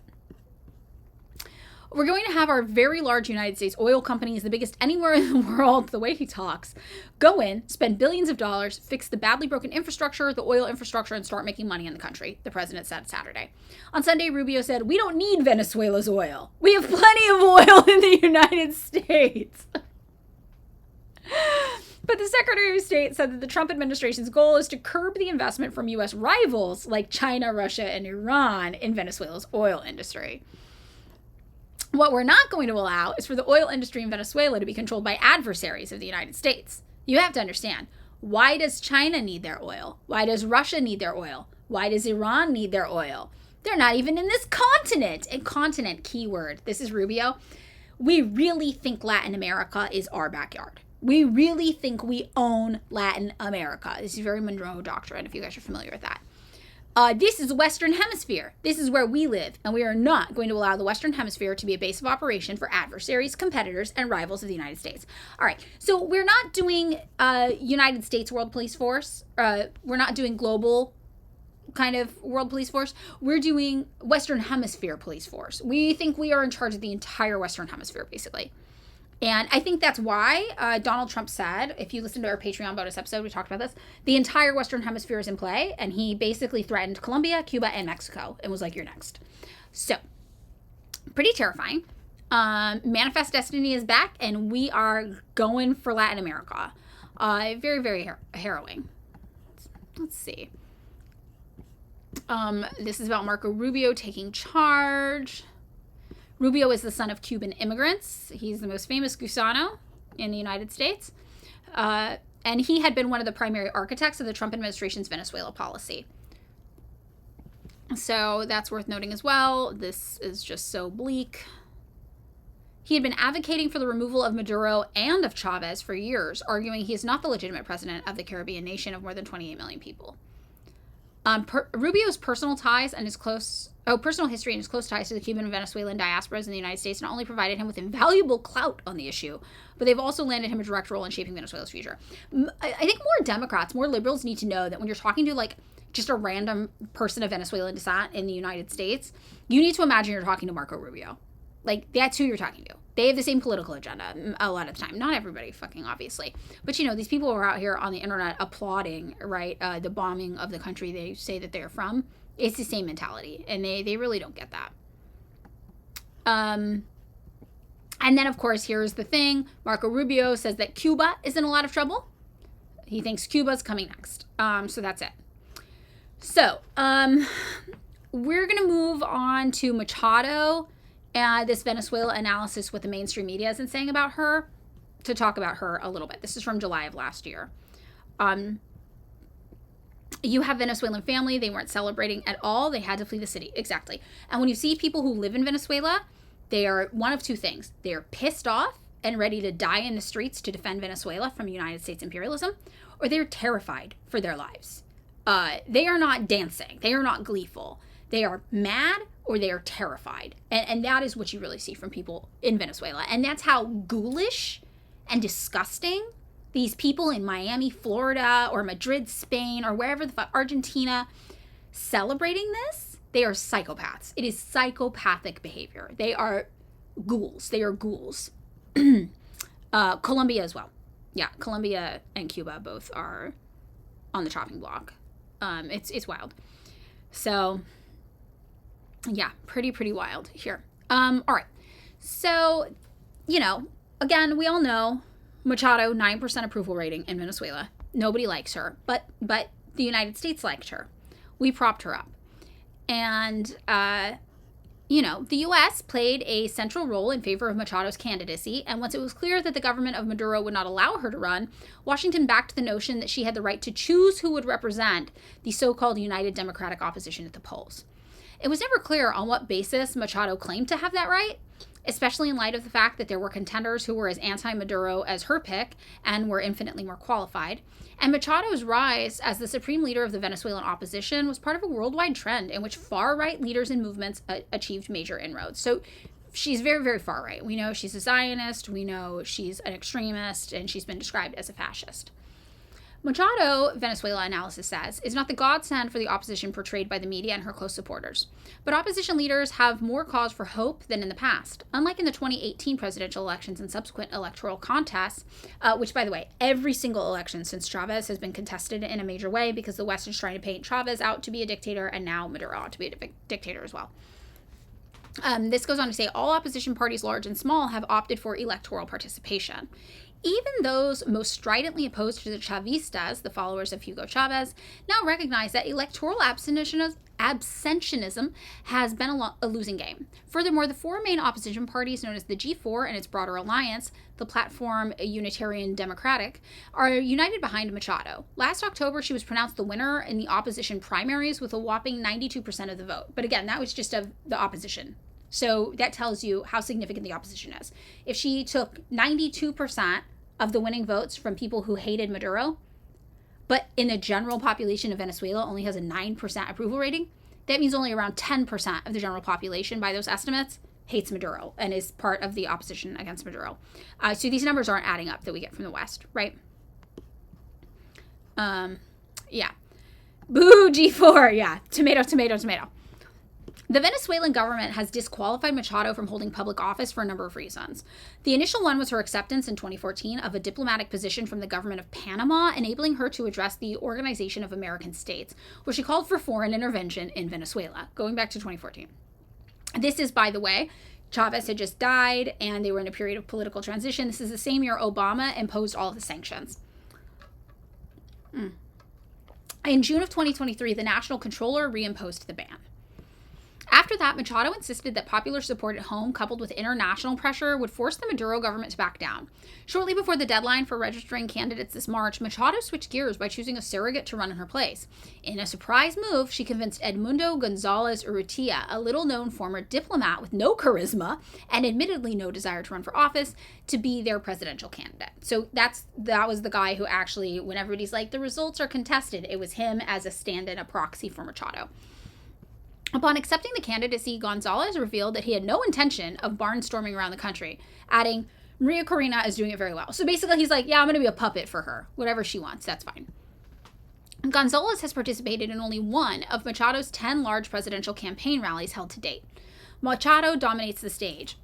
we're going to have our very large United States oil companies, the biggest anywhere in the world, the way he talks, go in, spend billions of dollars, fix the badly broken infrastructure, the oil infrastructure, and start making money in the country, the president said Saturday. On Sunday, Rubio said, we don't need Venezuela's oil. We have plenty of oil in the United States. But the Secretary of State said that the Trump administration's goal is to curb the investment from U.S. rivals like China, Russia, and Iran in Venezuela's oil industry. What we're not going to allow is for the oil industry in Venezuela to be controlled by adversaries of the United States. You have to understand, why does China need their oil? Why does Russia need their oil? Why does Iran need their oil? They're not even in this continent. A continent, keyword. This is Rubio. We really think Latin America is our backyard. We really think we own Latin America. This is very Monroe Doctrine, if you guys are familiar with that. This is the Western Hemisphere. This is where we live, and we are not going to allow the Western Hemisphere to be a base of operation for adversaries, competitors, and rivals of the United States. All right, so we're not doing United States World Police Force. We're not doing global kind of World Police Force. We're doing Western Hemisphere Police Force. We think we are in charge of the entire Western Hemisphere, basically. And I think that's why Donald Trump said, if you listen to our Patreon bonus episode, we talked about this, the entire Western Hemisphere is in play. And he basically threatened Colombia, Cuba, and Mexico and was like, you're next. So, pretty terrifying. Manifest Destiny is back, and we are going for Latin America. Very, very harrowing. Let's see. This is about Marco Rubio taking charge. Rubio is the son of Cuban immigrants. He's the most famous Gusano in the United States. And he had been one of the primary architects of the Trump administration's Venezuela policy. So that's worth noting as well. This is just so bleak. He had been advocating for the removal of Maduro and of Chavez for years, arguing he is not the legitimate president of the Caribbean nation of more than 28 million people. Rubio's personal ties and personal history and his close ties to the Cuban and Venezuelan diasporas in the United States not only provided him with invaluable clout on the issue, but they've also landed him a direct role in shaping Venezuela's future. I think more Democrats, more liberals need to know that when you're talking to like just a random person of Venezuelan descent in the United States, you need to imagine you're talking to Marco Rubio. Like, that's who you're talking to. They have the same political agenda a lot of the time. Not everybody, fucking obviously. But, these people are out here on the internet applauding, right, the bombing of the country they say that they're from. It's the same mentality. And they really don't get that. And then, of course, here's the thing. Marco Rubio says that Cuba is in a lot of trouble. He thinks Cuba's coming next. So that's it. So, we're going to move on to Machado and this Venezuela analysis what the mainstream media isn't saying about her, to talk about her a little bit. This is from July of last year. You have Venezuelan family. They weren't celebrating at all. They had to flee the city. Exactly. And when you see people who live in Venezuela, they are one of two things. They are pissed off and ready to die in the streets to defend Venezuela from United States imperialism, or they're terrified for their lives. They are not dancing. They are not gleeful. They are mad or they are terrified. And that is what you really see from people in Venezuela. And that's how ghoulish and disgusting these people in Miami, Florida, or Madrid, Spain, or wherever the fuck, Argentina, celebrating this, they are psychopaths. It is psychopathic behavior. They are ghouls. They are ghouls. Colombia as well. Yeah, Colombia and Cuba both are on the chopping block. It's wild. So, yeah, pretty wild here. All right. So, again, we all know Machado, 9% approval rating in Venezuela. Nobody likes her, but the United States liked her. We propped her up. And, the U.S. played a central role in favor of Machado's candidacy, and once it was clear that the government of Maduro would not allow her to run, Washington backed the notion that she had the right to choose who would represent the so-called United Democratic Opposition at the polls. It was never clear on what basis Machado claimed to have that right, especially in light of the fact that there were contenders who were as anti-Maduro as her pick and were infinitely more qualified. And Machado's rise as the supreme leader of the Venezuelan opposition was part of a worldwide trend in which far-right leaders and movements achieved major inroads. So she's very, very far-right. We know she's a Zionist, we know she's an extremist, and she's been described as a fascist. Machado, Venezuela analysis says, is not the godsend for the opposition portrayed by the media and her close supporters. But opposition leaders have more cause for hope than in the past. Unlike in the 2018 presidential elections and subsequent electoral contests, which, by the way, every single election since Chavez has been contested in a major way because the West is trying to paint Chavez out to be a dictator and now Maduro out to be a dictator as well. This goes on to say all opposition parties, large and small, have opted for electoral participation. Even those most stridently opposed to the Chavistas, the followers of Hugo Chavez, now recognize that electoral abstentionism has been a losing game. Furthermore, the four main opposition parties, known as the G4 and its broader alliance, the Platform Unitarian Democratic, are united behind Machado. Last October, she was pronounced the winner in the opposition primaries with a whopping 92% of the vote. But again, that was just of the opposition. So that tells you how significant the opposition is. If she took 92% of the winning votes from people who hated Maduro, but in the general population of Venezuela only has a 9% approval rating, that means only around 10% of the general population, by those estimates, hates Maduro and is part of the opposition against Maduro. So these numbers aren't adding up that we get from the West, right? Yeah. Boo, G4. Yeah. Tomato, tomato, tomato. The Venezuelan government has disqualified Machado from holding public office for a number of reasons. The initial one was her acceptance in 2014 of a diplomatic position from the government of Panama, enabling her to address the Organization of American States, where she called for foreign intervention in Venezuela, going back to 2014. This is, by the way, Chavez had just died, and they were in a period of political transition. This is the same year Obama imposed all of the sanctions. In June of 2023, the National Controller reimposed the ban. After that, Machado insisted that popular support at home, coupled with international pressure, would force the Maduro government to back down. Shortly before the deadline for registering candidates this March, Machado switched gears by choosing a surrogate to run in her place. In a surprise move, she convinced Edmundo Gonzalez Urrutia, a little-known former diplomat with no charisma and admittedly no desire to run for office, to be their presidential candidate. So that was the guy who actually, when everybody's like, the results are contested, it was him as a stand-in, a proxy for Machado. Upon accepting the candidacy, Gonzalez revealed that he had no intention of barnstorming around the country, adding, Maria Corina is doing it very well. So basically he's like, yeah, I'm going to be a puppet for her. Whatever she wants, that's fine. Gonzalez has participated in only one of Machado's 10 large presidential campaign rallies held to date. Machado dominates the stage.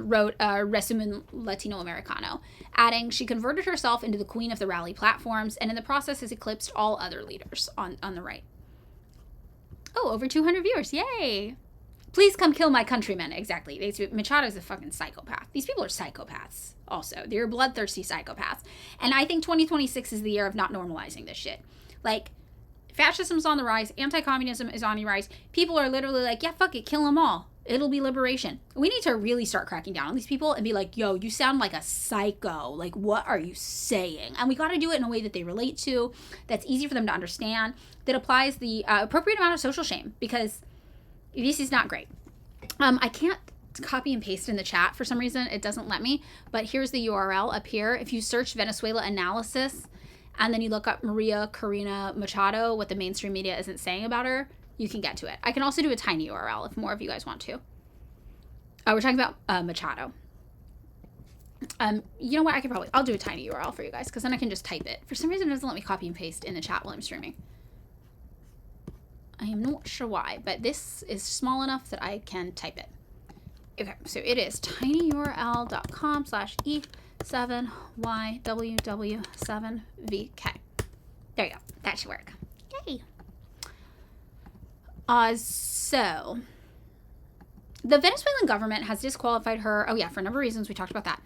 wrote Resumen Latinoamericano, adding, she converted herself into the queen of the rally platforms and in the process has eclipsed all other leaders on the right. Oh, over 200 viewers. Yay. Please come kill my countrymen. Exactly. Machado's a fucking psychopath. These people are psychopaths also. They're bloodthirsty psychopaths. And I think 2026 is the year of not normalizing this shit. Like, fascism's on the rise. Anti-communism is on the rise. People are literally like, yeah, fuck it. Kill them all. It'll be liberation. We need to really start cracking down on these people and be like, yo, you sound like a psycho. Like, what are you saying? And we got to do it in a way that they relate to, that's easy for them to understand, that applies the appropriate amount of social shame, because this is not great. I can't copy and paste in the chat for some reason. It doesn't let me. But here's the URL up here. If you search Venezuela analysis and then you look up Maria Corina Machado, what the mainstream media isn't saying about her, you can get to it. I can also do a tiny URL if more of you guys want to. We're talking about Machado. You know what? I'll do a tiny URL for you guys because then I can just type it. For some reason, it doesn't let me copy and paste in the chat while I'm streaming. I am not sure why, but this is small enough that I can type it. Okay, so it is tinyurl.com/E7YWW7VK. There you go. That should work. Yay. So the Venezuelan government has disqualified her. Oh yeah, for a number of reasons. We talked about that.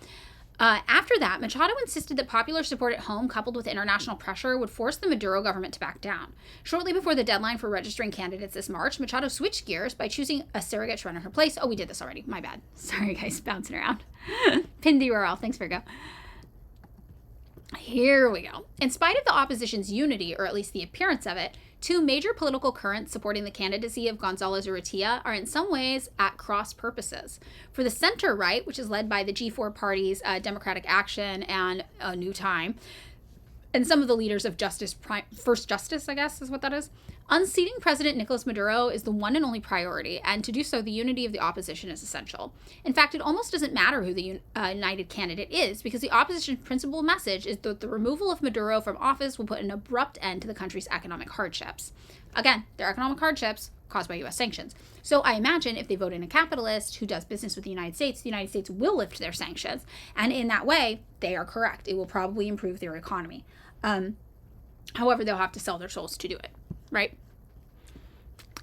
After that, Machado insisted that popular support at home coupled with international pressure would force the Maduro government to back down. Shortly before the deadline for registering candidates this March, Machado switched gears by choosing a surrogate to run in her place. Oh, we did this already. My bad. Sorry, guys. Bouncing around. Pinned the URL. Thanks, Virgo. Here we go. In spite of the opposition's unity, or at least the appearance of it, two major political currents supporting the candidacy of González Urrutia are in some ways at cross purposes. For the center right, which is led by the G4 parties, Democratic Action and New Time, and some of the leaders of First Justice, I guess is what that is, unseating President Nicolas Maduro is the one and only priority, and to do so, the unity of the opposition is essential. In fact, it almost doesn't matter who the united candidate is, because the opposition's principal message is that the removal of Maduro from office will put an abrupt end to the country's economic hardships. Again, they're economic hardships caused by U.S. sanctions. So I imagine if they vote in a capitalist who does business with the United States will lift their sanctions, and in that way, they are correct. It will probably improve their economy. However, they'll have to sell their souls to do it, right?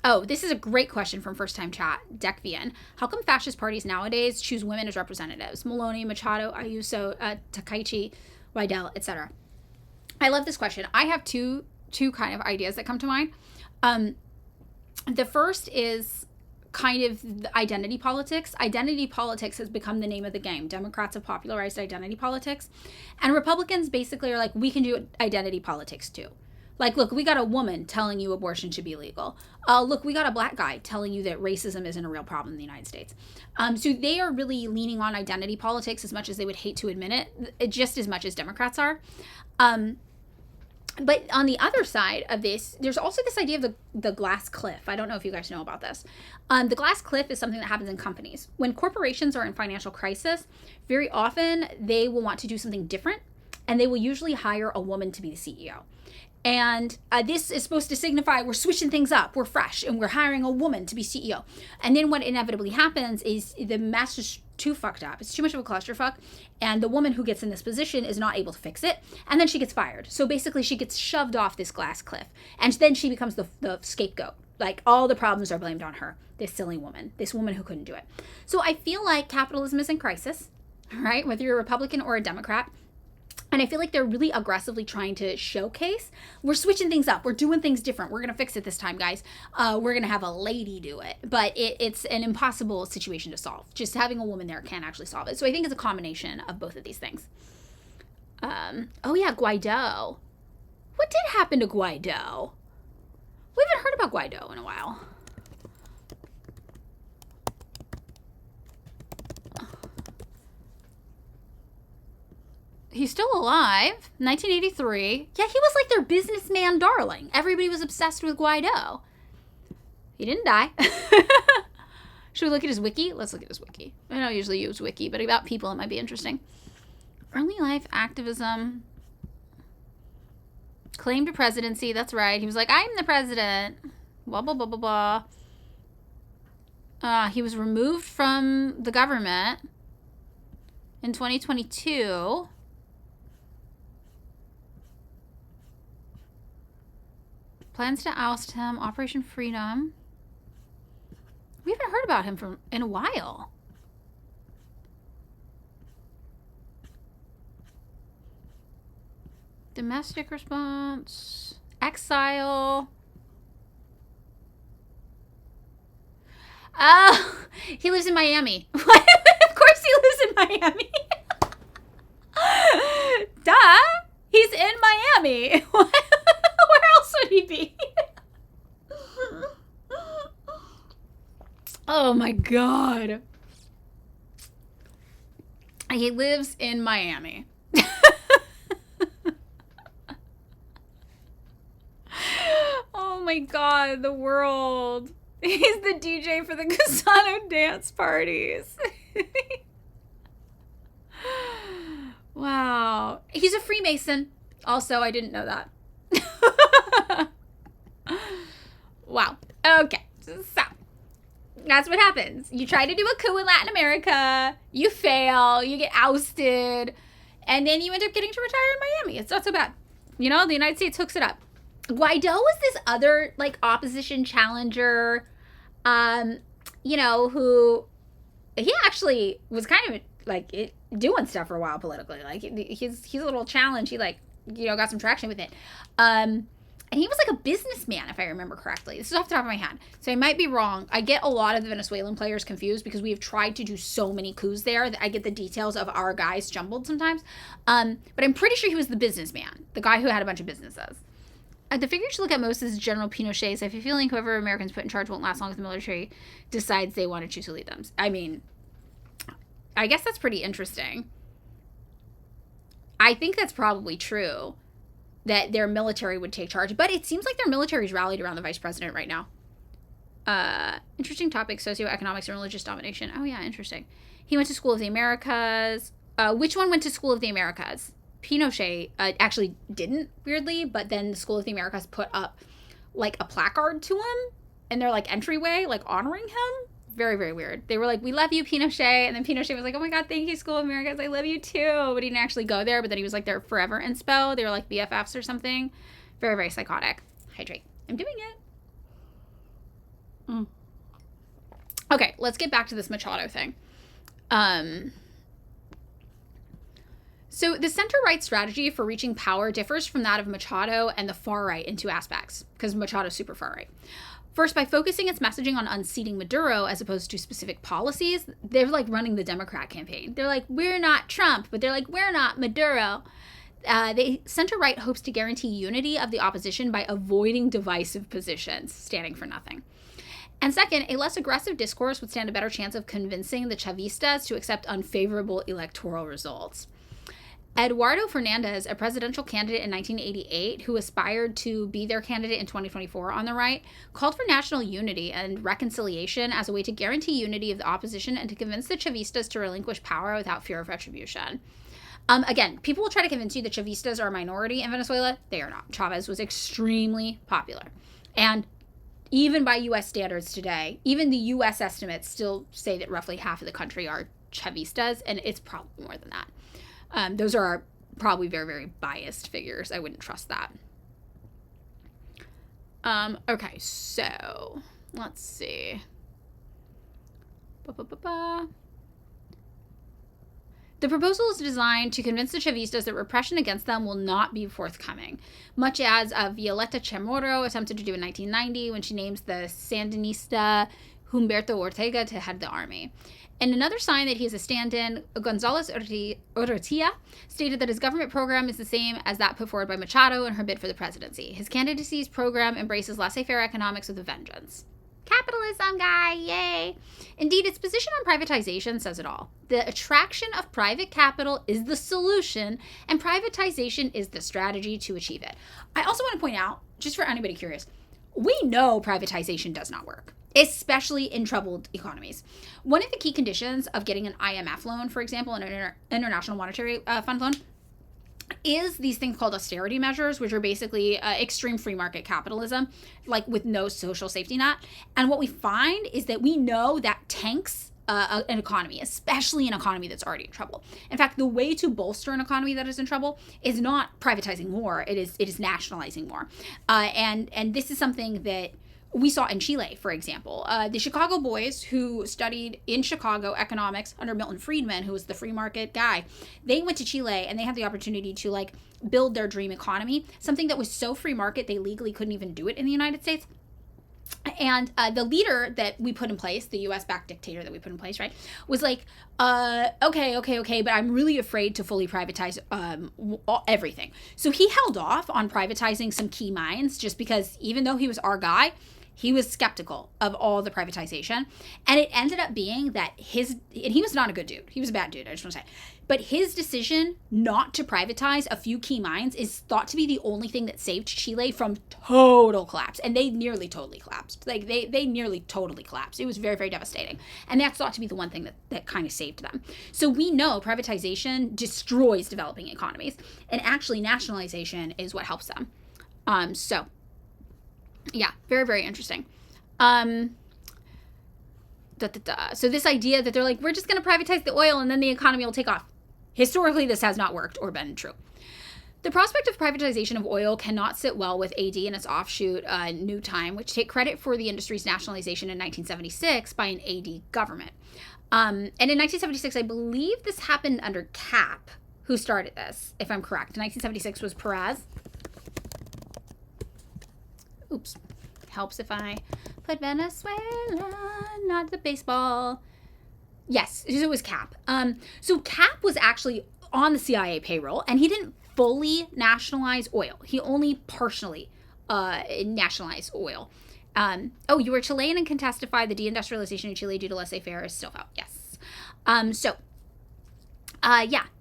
Oh, this is a great question from First Time Chat, Dekvian. How come fascist parties nowadays choose women as representatives? Maloney, Machado, Ayuso, Takaichi, Weidel, etc. I love this question. I have two kind of ideas that come to mind. The first is kind of identity politics. Identity politics has become the name of the game. Democrats have popularized identity politics. And Republicans basically are like, we can do identity politics too. Like, look, we got a woman telling you abortion should be legal. Look, we got a black guy telling you that racism isn't a real problem in the United States. So they are really leaning on identity politics as much as they would hate to admit it, just as much as Democrats are. But on the other side of this, there's also this idea of the glass cliff. I don't know if you guys know about this. The glass cliff is something that happens in companies. When corporations are in financial crisis, very often they will want to do something different, and they will usually hire a woman to be the CEO. And this is supposed to signify we're switching things up, we're fresh, and we're hiring a woman to be CEO. And then what inevitably happens is the mess is too fucked up. It's too much of a clusterfuck. And the woman who gets in this position is not able to fix it. And then she gets fired. So basically she gets shoved off this glass cliff. And then she becomes the scapegoat. Like, all the problems are blamed on her. This silly woman. This woman who couldn't do it. So I feel like capitalism is in crisis, right? Whether you're a Republican or a Democrat. And I feel like they're really aggressively trying to showcase, we're switching things up. We're doing things different. We're going to fix it this time, guys. We're going to have a lady do it. But it's an impossible situation to solve. Just having a woman there can't actually solve it. So I think it's a combination of both of these things. Oh, yeah, Guaido. What did happen to Guaido? We haven't heard about Guaido in a while. He's still alive. 1983. Yeah, he was like their businessman darling. Everybody was obsessed with Guaido. He didn't die. Should we look at his wiki? Let's look at his wiki. I don't usually use wiki, but about people it might be interesting. Early life activism. Claim to presidency. That's right. He was like, I'm the president. Blah, blah, blah, blah, blah. He was removed from the government in 2022. Plans to oust him. Operation Freedom. We haven't heard about him in a while. Domestic response. Exile. Oh, he lives in Miami. Of course he lives in Miami. Duh. He's in Miami. Where else would he be? Oh my God. He lives in Miami. Oh my God, the world. He's the DJ for the Casano dance parties. Wow. He's a Freemason. Also, I didn't know that. Wow. Okay. So, that's what happens. You try to do a coup in Latin America, you fail, you get ousted, and then you end up getting to retire in Miami. It's not so bad. You know, the United States hooks it up. Guaido was this other, like, opposition challenger, you know, who he actually was kind of, like, doing stuff for a while politically. Like, he's a little challenge. He, like, you know, got some traction with it. And he was, like, a businessman, if I remember correctly. This is off the top of my head, so I might be wrong. I get a lot of the Venezuelan players confused because we have tried to do so many coups there that I get the details of our guys jumbled sometimes. But I'm pretty sure he was the businessman, the guy who had a bunch of businesses. The figure you should look at most is General Pinochet. So I have a feeling whoever Americans put in charge won't last long if the military decides they want to choose to lead them. I mean, I guess that's pretty interesting. I think that's probably true, that their military would take charge. But it seems like their military is rallied around the vice president right now. Interesting topic, socioeconomics and religious domination. Oh, yeah, interesting. He went to School of the Americas. Which one went to School of the Americas? Pinochet actually didn't, weirdly, but then the School of the Americas put up, like, a placard to him in their, like, entryway, like, honoring him. Very, very weird. They were like, we love you, Pinochet. And then Pinochet was like, oh my God, thank you, School of Americas. I love you too. But he didn't actually go there. But then he was like there forever in Spo. They were like BFFs or something. Very, very psychotic. Hydrate. I'm doing it. Okay, let's get back to this Machado thing. So the center-right strategy for reaching power differs from that of Machado and the far-right in two aspects, because Machado's super far-right. First, by focusing its messaging on unseating Maduro as opposed to specific policies, they're like running the Democrat campaign. They're like, we're not Trump, but they're like, we're not Maduro. The center-right hopes to guarantee unity of the opposition by avoiding divisive positions, standing for nothing. And second, a less aggressive discourse would stand a better chance of convincing the Chavistas to accept unfavorable electoral results. Eduardo Fernandez, a presidential candidate in 1988 who aspired to be their candidate in 2024 on the right, called for national unity and reconciliation as a way to guarantee unity of the opposition and to convince the Chavistas to relinquish power without fear of retribution. Again, people will try to convince you that Chavistas are a minority in Venezuela. They are not. Chavez was extremely popular. And even by U.S. standards today, even the U.S. estimates still say that roughly half of the country are Chavistas, and it's probably more than that. Those are probably very, very biased figures. I wouldn't trust that. Okay, so let's see. The proposal is designed to convince the Chavistas that repression against them will not be forthcoming, much as Violeta Chamorro attempted to do in 1990 when she names the Sandinista Humberto Ortega to head the army. In another sign that he is a stand-in, González Urrutia stated that his government program is the same as that put forward by Machado in her bid for the presidency. His candidacy's program embraces laissez-faire economics with a vengeance. Capitalism, guy, yay! Indeed, its position on privatization says it all. The attraction of private capital is the solution, and privatization is the strategy to achieve it. I also want to point out, just for anybody curious, we know privatization does not work, especially in troubled economies. One of the key conditions of getting an IMF loan, for example, an International Monetary Fund loan, is these things called austerity measures, which are basically extreme free market capitalism, like with no social safety net. And what we find is that we know that tanks an economy, especially an economy that's already in trouble. In fact, the way to bolster an economy that is in trouble is not privatizing more; it is nationalizing more. And this is something that we saw in Chile, for example. The Chicago boys who studied in Chicago economics under Milton Friedman, who was the free market guy, they went to Chile and they had the opportunity to like build their dream economy, something that was so free market they legally couldn't even do it in the United States. And the leader that we put in place, the US-backed dictator that we put in place, right, was like, okay, but I'm really afraid to fully privatize everything. So he held off on privatizing some key mines just because even though he was our guy, he was skeptical of all the privatization. And it ended up being that and he was not a good dude. He was a bad dude, I just want to say. But his decision not to privatize a few key mines is thought to be the only thing that saved Chile from total collapse. And they nearly totally collapsed. Like they nearly totally collapsed. It was very, very devastating. And that's thought to be the one thing that kind of saved them. So we know privatization destroys developing economies. And actually nationalization is what helps them. So yeah, very, very interesting. So this idea that they're like, we're just going to privatize the oil and then the economy will take off. Historically, this has not worked or been true. The prospect of privatization of oil cannot sit well with AD and its offshoot, New Time, which take credit for the industry's nationalization in 1976 by an AD government. And in 1976, I believe this happened under Cap, who started this, if I'm correct. 1976 was Perez. Oops. Helps if I put Venezuela, not the baseball. Yes, it was Cap. So Cap was actually on the CIA payroll, and he didn't fully nationalize oil. He only partially nationalized oil. You were Chilean and can testify the deindustrialization in Chile due to laissez-faire is still out. Yes.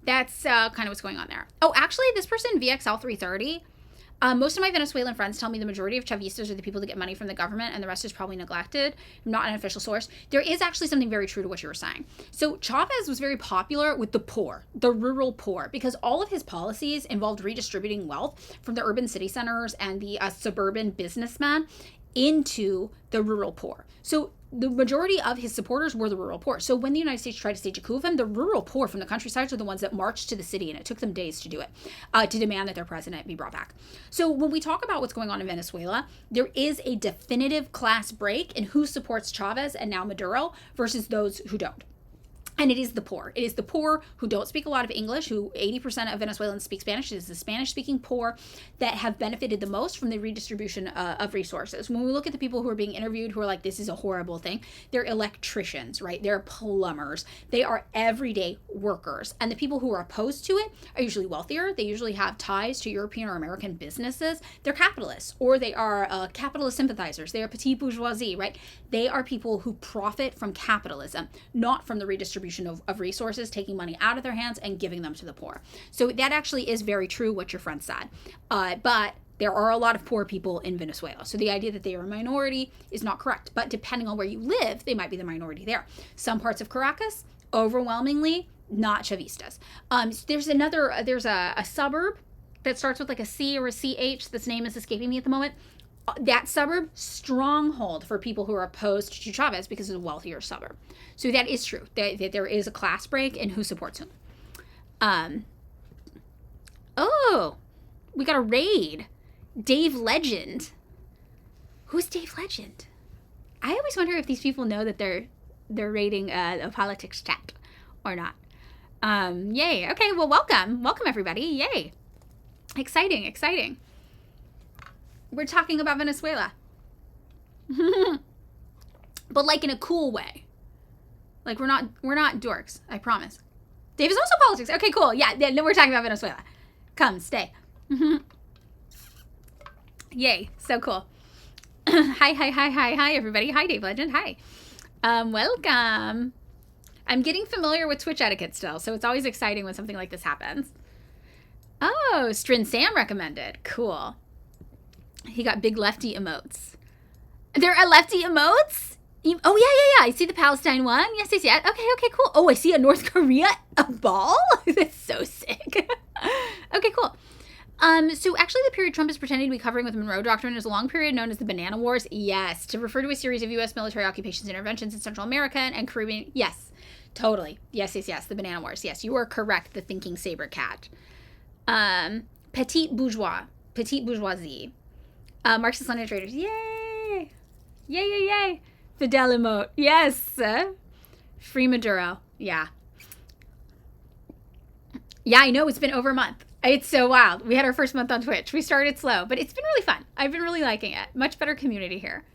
That's kind of what's going on there. Oh, actually, this person, VXL 330, most of my Venezuelan friends tell me the majority of Chavistas are the people that get money from the government and the rest is probably neglected. I'm not an official source. There is actually something very true to what you were saying. So Chavez was very popular with the poor, the rural poor, because all of his policies involved redistributing wealth from the urban city centers and the suburban businessmen into the rural poor. So the majority of his supporters were the rural poor. So when the United States tried to stage a coup of him, the rural poor from the countryside are the ones that marched to the city, and it took them days to do it, to demand that their president be brought back. So when we talk about what's going on in Venezuela, there is a definitive class break in who supports Chavez and now Maduro versus those who don't. And it is the poor. It is the poor who don't speak a lot of English, who 80% of Venezuelans speak Spanish. It is the Spanish-speaking poor that have benefited the most from the redistribution of resources. When we look at the people who are being interviewed who are like, this is a horrible thing, they're electricians, right? They're plumbers. They are everyday workers. And the people who are opposed to it are usually wealthier. They usually have ties to European or American businesses. They're capitalists, or they are capitalist sympathizers. They are petit bourgeoisie, right? They are people who profit from capitalism, not from the redistribution of resources, taking money out of their hands and giving them to the poor. So that actually is very true what your friend said. But there are a lot of poor people in Venezuela. So the idea that they are a minority is not correct. But depending on where you live, they might be the minority there. Some parts of Caracas, overwhelmingly, not Chavistas. There's a suburb that starts with like a C or a CH. This name is escaping me at the moment. That suburb, stronghold for people who are opposed to Chavez because it's a wealthier suburb. So that is true. That there is a class break in who supports him. We got a raid. Dave Legend. Who's Dave Legend? I always wonder if these people know that they're raiding a politics chat or not. Yay. Okay, well, welcome. Welcome, everybody. Yay. Exciting. We're talking about Venezuela. But like in a cool way. Like we're not dorks, I promise. Dave is also politics. Okay, cool. Yeah, no, we're talking about Venezuela. Come, stay. Yay, so cool. Hi, everybody. Hi, Dave Legend. Hi. Welcome. I'm getting familiar with Twitch etiquette still, so it's always exciting when something like this happens. Oh, Strin Sam recommended. Cool. He got big lefty emotes. There are lefty emotes? Oh, yeah. I see the Palestine one. Yes. Okay, cool. Oh, I see a North Korea ball. That's so sick. Okay, cool. So actually the period Trump is pretending to be covering with Monroe Doctrine is a long period known as the Banana Wars. Yes. To refer to a series of U.S. military occupations and interventions in Central America and Caribbean. Yes. Totally. Yes. The Banana Wars. Yes, you are correct. The thinking saber cat. Petite bourgeoisie. Marxist-Leninist traders. Yay! Yay! Fidel emote. Yes. Free Maduro. Yeah. Yeah, I know. It's been over a month. It's so wild. We had our first month on Twitch. We started slow, but it's been really fun. I've been really liking it. Much better community here.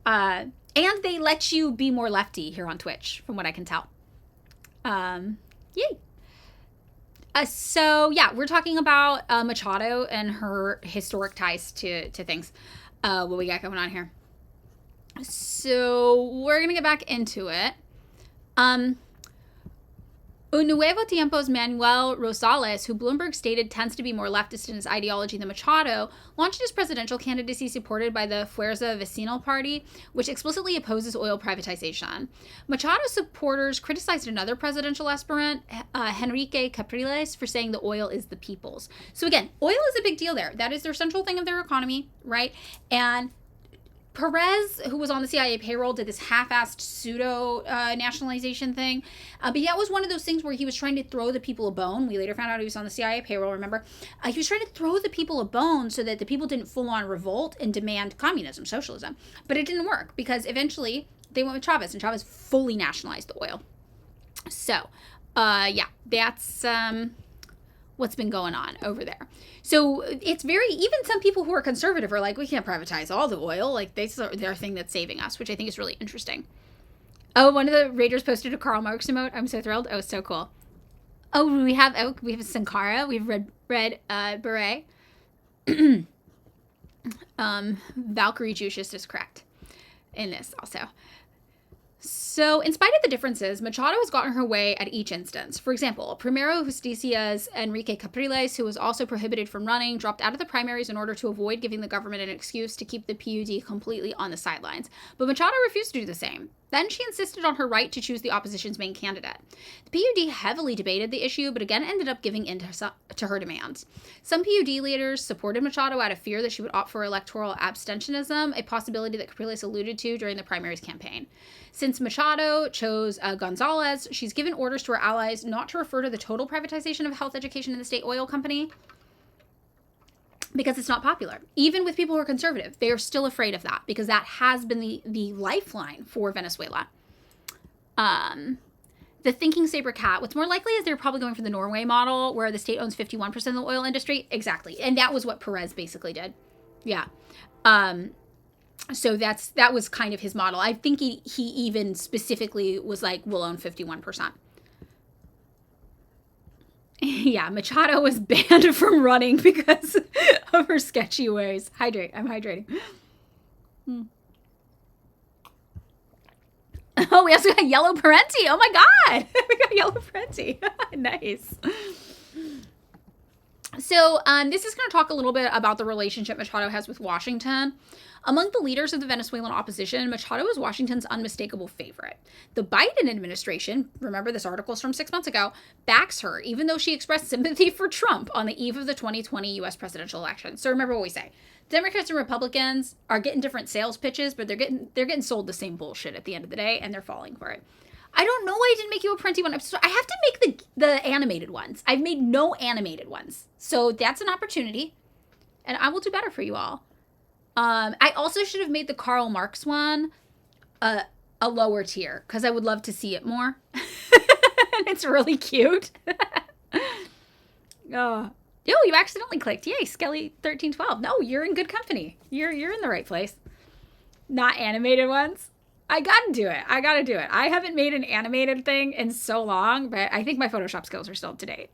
And they let you be more lefty here on Twitch, from what I can tell. Yay. So, yeah, we're talking about Machado and her historic ties to things. What we got going on here. So, we're going to get back into it. Un Nuevo Tiempo's Manuel Rosales, who Bloomberg stated tends to be more leftist in his ideology than Machado, launched his presidential candidacy supported by the Fuerza Vecinal Party, which explicitly opposes oil privatization. Machado's supporters criticized another presidential aspirant, Henrique Capriles, for saying the oil is the people's. So again, oil is a big deal there. That is their central thing of their economy, right? And Perez, who was on the CIA payroll, did this half-assed pseudo-nationalization thing. But that was one of those things where he was trying to throw the people a bone. We later found out he was on the CIA payroll, remember? He was trying to throw the people a bone so that the people didn't full-on revolt and demand communism, socialism. But it didn't work because eventually they went with Chavez, and Chavez fully nationalized the oil. So, yeah, that's what's been going on over there. So it's even some people who are conservative are like, we can't privatize all the oil. Like, they're thing that's saving us, which I think is really interesting. Oh, one of the Raiders posted a Karl Marx emote. I'm so thrilled. Oh, so cool. Oh, we have Sankara. We have red beret. Valkyrie Justice is correct in this also. So, in spite of the differences, Machado has gotten her way at each instance. For example, Primero Justicia's Enrique Capriles, who was also prohibited from running, dropped out of the primaries in order to avoid giving the government an excuse to keep the PUD completely on the sidelines. But Machado refused to do the same. Then she insisted on her right to choose the opposition's main candidate. The PUD heavily debated the issue, but again ended up giving in to her demands. Some PUD leaders supported Machado out of fear that she would opt for electoral abstentionism, a possibility that Capriles alluded to during the primaries campaign. Since Machado chose Gonzalez, she's given orders to her allies not to refer to the total privatization of health education in the state oil company because it's not popular. Even with people who are conservative, they are still afraid of that because that has been the lifeline for Venezuela. The thinking saber cat, what's more likely is they're probably going for the Norway model where the state owns 51% of the oil industry. Exactly. And that was what Perez basically did. Yeah. So that was kind of his model. I think he even specifically was like, we'll own 51%. Yeah, Machado was banned from running because of her sketchy ways. Hydrate. I'm hydrating. Oh, we also got Yellow Parenti. Oh my God. We got Yellow Parenti. Nice. So this is going to talk a little bit about the relationship Machado has with Washington. Among the leaders of the Venezuelan opposition, Machado is Washington's unmistakable favorite. The Biden administration, remember this article is from 6 months ago, backs her, even though she expressed sympathy for Trump on the eve of the 2020 U.S. presidential election. So remember what we say. Democrats and Republicans are getting different sales pitches, but they're getting sold the same bullshit at the end of the day, and they're falling for it. I don't know why I didn't make you a Parenti one. I have to make the animated ones. I've made no animated ones. So that's an opportunity. And I will do better for you all. I also should have made the Karl Marx one a lower tier because I would love to see it more. And it's really cute. Oh, you accidentally clicked. Yay, Skelly1312. No, you're in good company. You're in the right place. Not animated ones. I gotta do it. I haven't made an animated thing in so long, but I think my Photoshop skills are still up to date.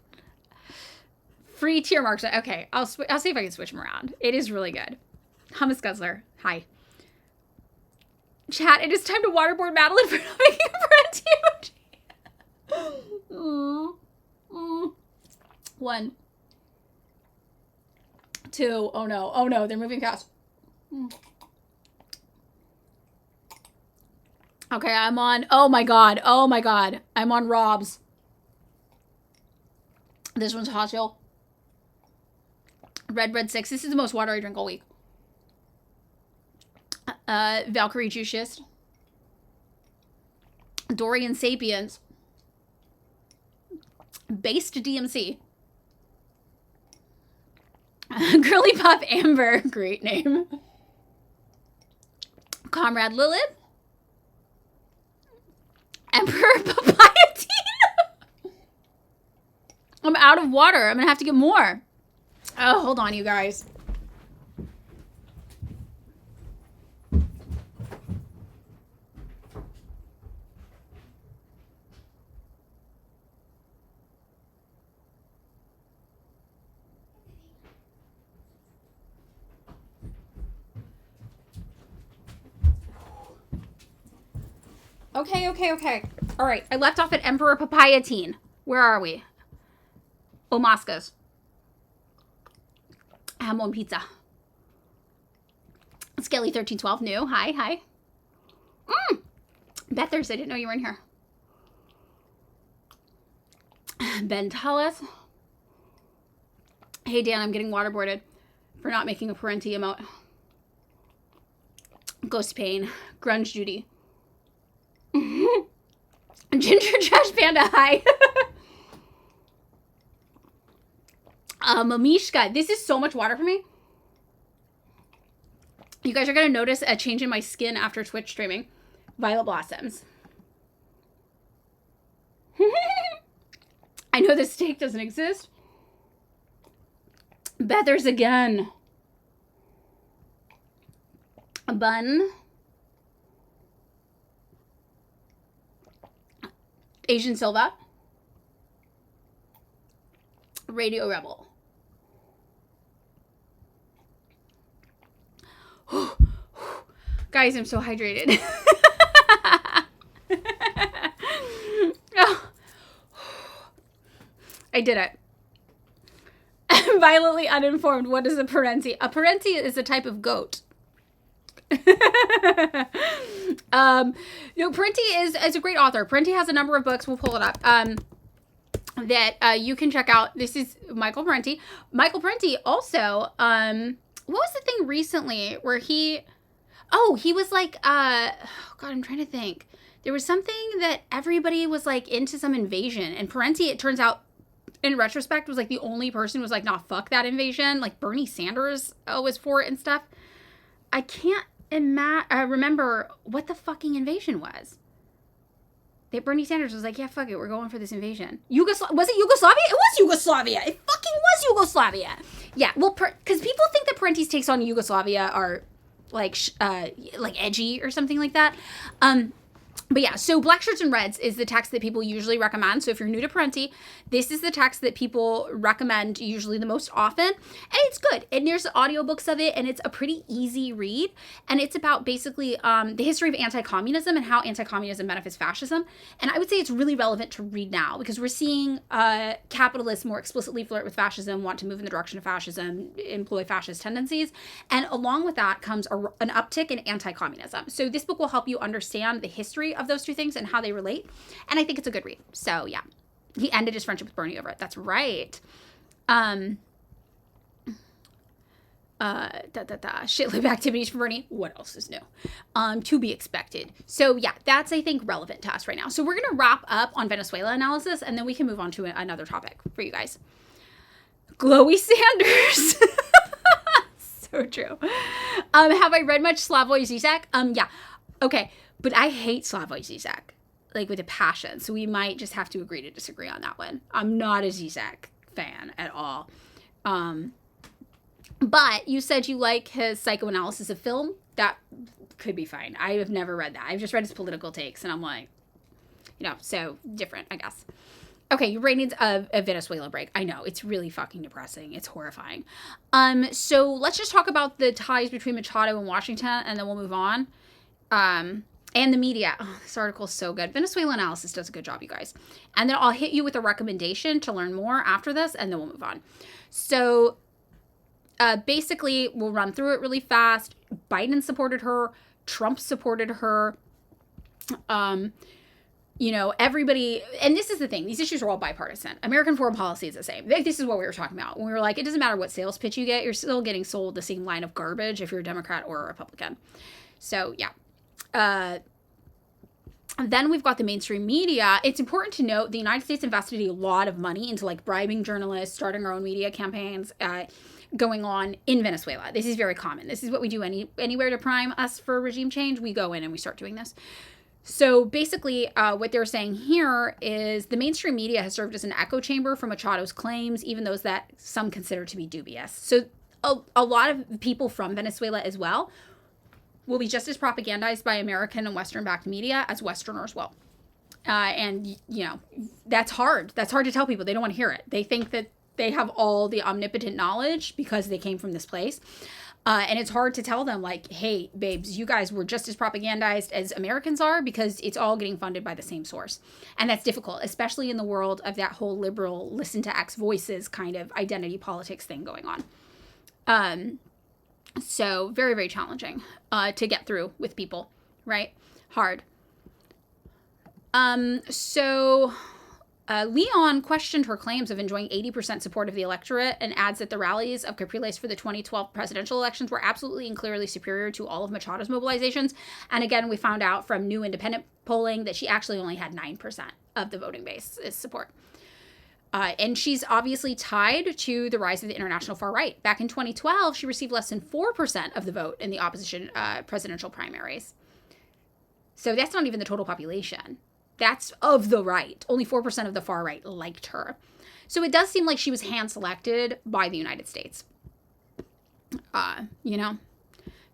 Free tier marks. Okay, I'll see if I can switch them around. It is really good. Hummus Guzzler. Hi. Chat, it is time to waterboard Madeline for not making a Parenti emoji. 1, 2. Oh no, they're moving fast. Okay, I'm on, oh my god, I'm on Rob's. This one's hot chill. Red 6. This is the most water I drink all week. Valkyrie Juiciest. Dorian Sapiens. Based DMC. Girly Pop Amber. Great name. Comrade Lilith. Emperor Papaya Tea. I'm out of water. I'm going to have to get more. Oh, hold on, you guys. Okay. All right, I left off at Emperor Papaya Teen. Where are we? Omaskas. Ham on pizza. Skelly1312, new. Hi. Bethers, I didn't know you were in here. Ben Tullis. Hey, Dan, I'm getting waterboarded for not making a parenti emote. Ghost Pain. Grunge Judy. Ginger Trash Panda, hi. Mamishka, this is so much water for me. You guys are going to notice a change in my skin after Twitch streaming. Violet Blossoms. I know this steak doesn't exist. Bethers again. A bun. Asian Silva. Radio Rebel. Guys, I'm so hydrated. Oh. I did it. I'm violently uninformed. What is a parenti? A parenti is a type of goat. Parenti is a great author. Parenti has a number of books. We'll pull it up. That you can check out. This is Michael Parenti. Michael Parenti also, what was the thing recently where he was like, God, I'm trying to think. There was something that everybody was like into some invasion, and Parenti, it turns out, in retrospect, was like the only person who was like, nah, fuck that invasion. Like Bernie Sanders was for it and stuff. I can't remember what the fucking invasion was. That Bernie Sanders was like, yeah, fuck it, we're going for this invasion. Was it Yugoslavia? It was Yugoslavia. It fucking was Yugoslavia. Yeah, well, because people think that Parenti's takes on Yugoslavia are like edgy or something like that. But yeah, so Black Shirts and Reds is the text that people usually recommend. So if you're new to Parenti, this is the text that people recommend usually the most often. And it's good. And there's audiobooks of it, and it's a pretty easy read. And it's about basically the history of anti-communism and how anti-communism benefits fascism. And I would say it's really relevant to read now because we're seeing capitalists more explicitly flirt with fascism, want to move in the direction of fascism, employ fascist tendencies. And along with that comes an uptick in anti-communism. So this book will help you understand the history of those two things and how they relate. And I think it's a good read. So yeah, he ended his friendship with Bernie over it. That's right. Shit-lib activities for Bernie. What else is new? To be expected. So yeah, that's, I think, relevant to us right now. So we're going to wrap up on Venezuela analysis, and then we can move on to another topic for you guys. Glowy Sanders. So true. Have I read much Slavoj Zizek? Yeah. Okay. But I hate Slavoj Zizek, like with a passion. So we might just have to agree to disagree on that one. I'm not a Zizek fan at all. But you said you like his psychoanalysis of film. That could be fine. I have never read that. I've just read his political takes, and I'm like, so different, I guess. Okay, your ratings of a Venezuela break. I know, it's really fucking depressing. It's horrifying. So let's just talk about the ties between Machado and Washington, and then we'll move on. And the media. Oh, this article is so good. Venezuela Analysis does a good job, you guys. And then I'll hit you with a recommendation to learn more after this, and then we'll move on. So basically, we'll run through it really fast. Biden supported her. Trump supported her. everybody, and this is the thing, these issues are all bipartisan. American foreign policy is the same. This is what we were talking about when we were like, it doesn't matter what sales pitch you get, you're still getting sold the same line of garbage if you're a Democrat or a Republican. So yeah. Then we've got the mainstream media. It's important to note the United States invested a lot of money into like bribing journalists, starting our own media campaigns, going on in Venezuela. This is very common. This is what we do anywhere to prime us for regime change. We go in and we start doing this. So basically, what they're saying here is the mainstream media has served as an echo chamber for Machado's claims, even those that some consider to be dubious. So a lot of people from Venezuela as well will be just as propagandized by American and Western-backed media as Westerners will. And, that's hard. That's hard to tell people. They don't want to hear it. They think that they have all the omnipotent knowledge because they came from this place. And it's hard to tell them, like, hey, babes, you guys were just as propagandized as Americans are because it's all getting funded by the same source. And that's difficult, especially in the world of that whole liberal listen to X voices kind of identity politics thing going on. So very, very challenging to get through with people, right? Hard. Leon questioned her claims of enjoying 80% support of the electorate and adds that the rallies of Capriles for the 2012 presidential elections were absolutely and clearly superior to all of Machado's mobilizations. And again, we found out from new independent polling that she actually only had 9% of the voting base as support. And she's obviously tied to the rise of the international far right. Back in 2012, she received less than 4% of the vote in the opposition presidential primaries. So that's not even the total population. That's of the right. Only 4% of the far right liked her. So it does seem like she was hand-selected by the United States. Very,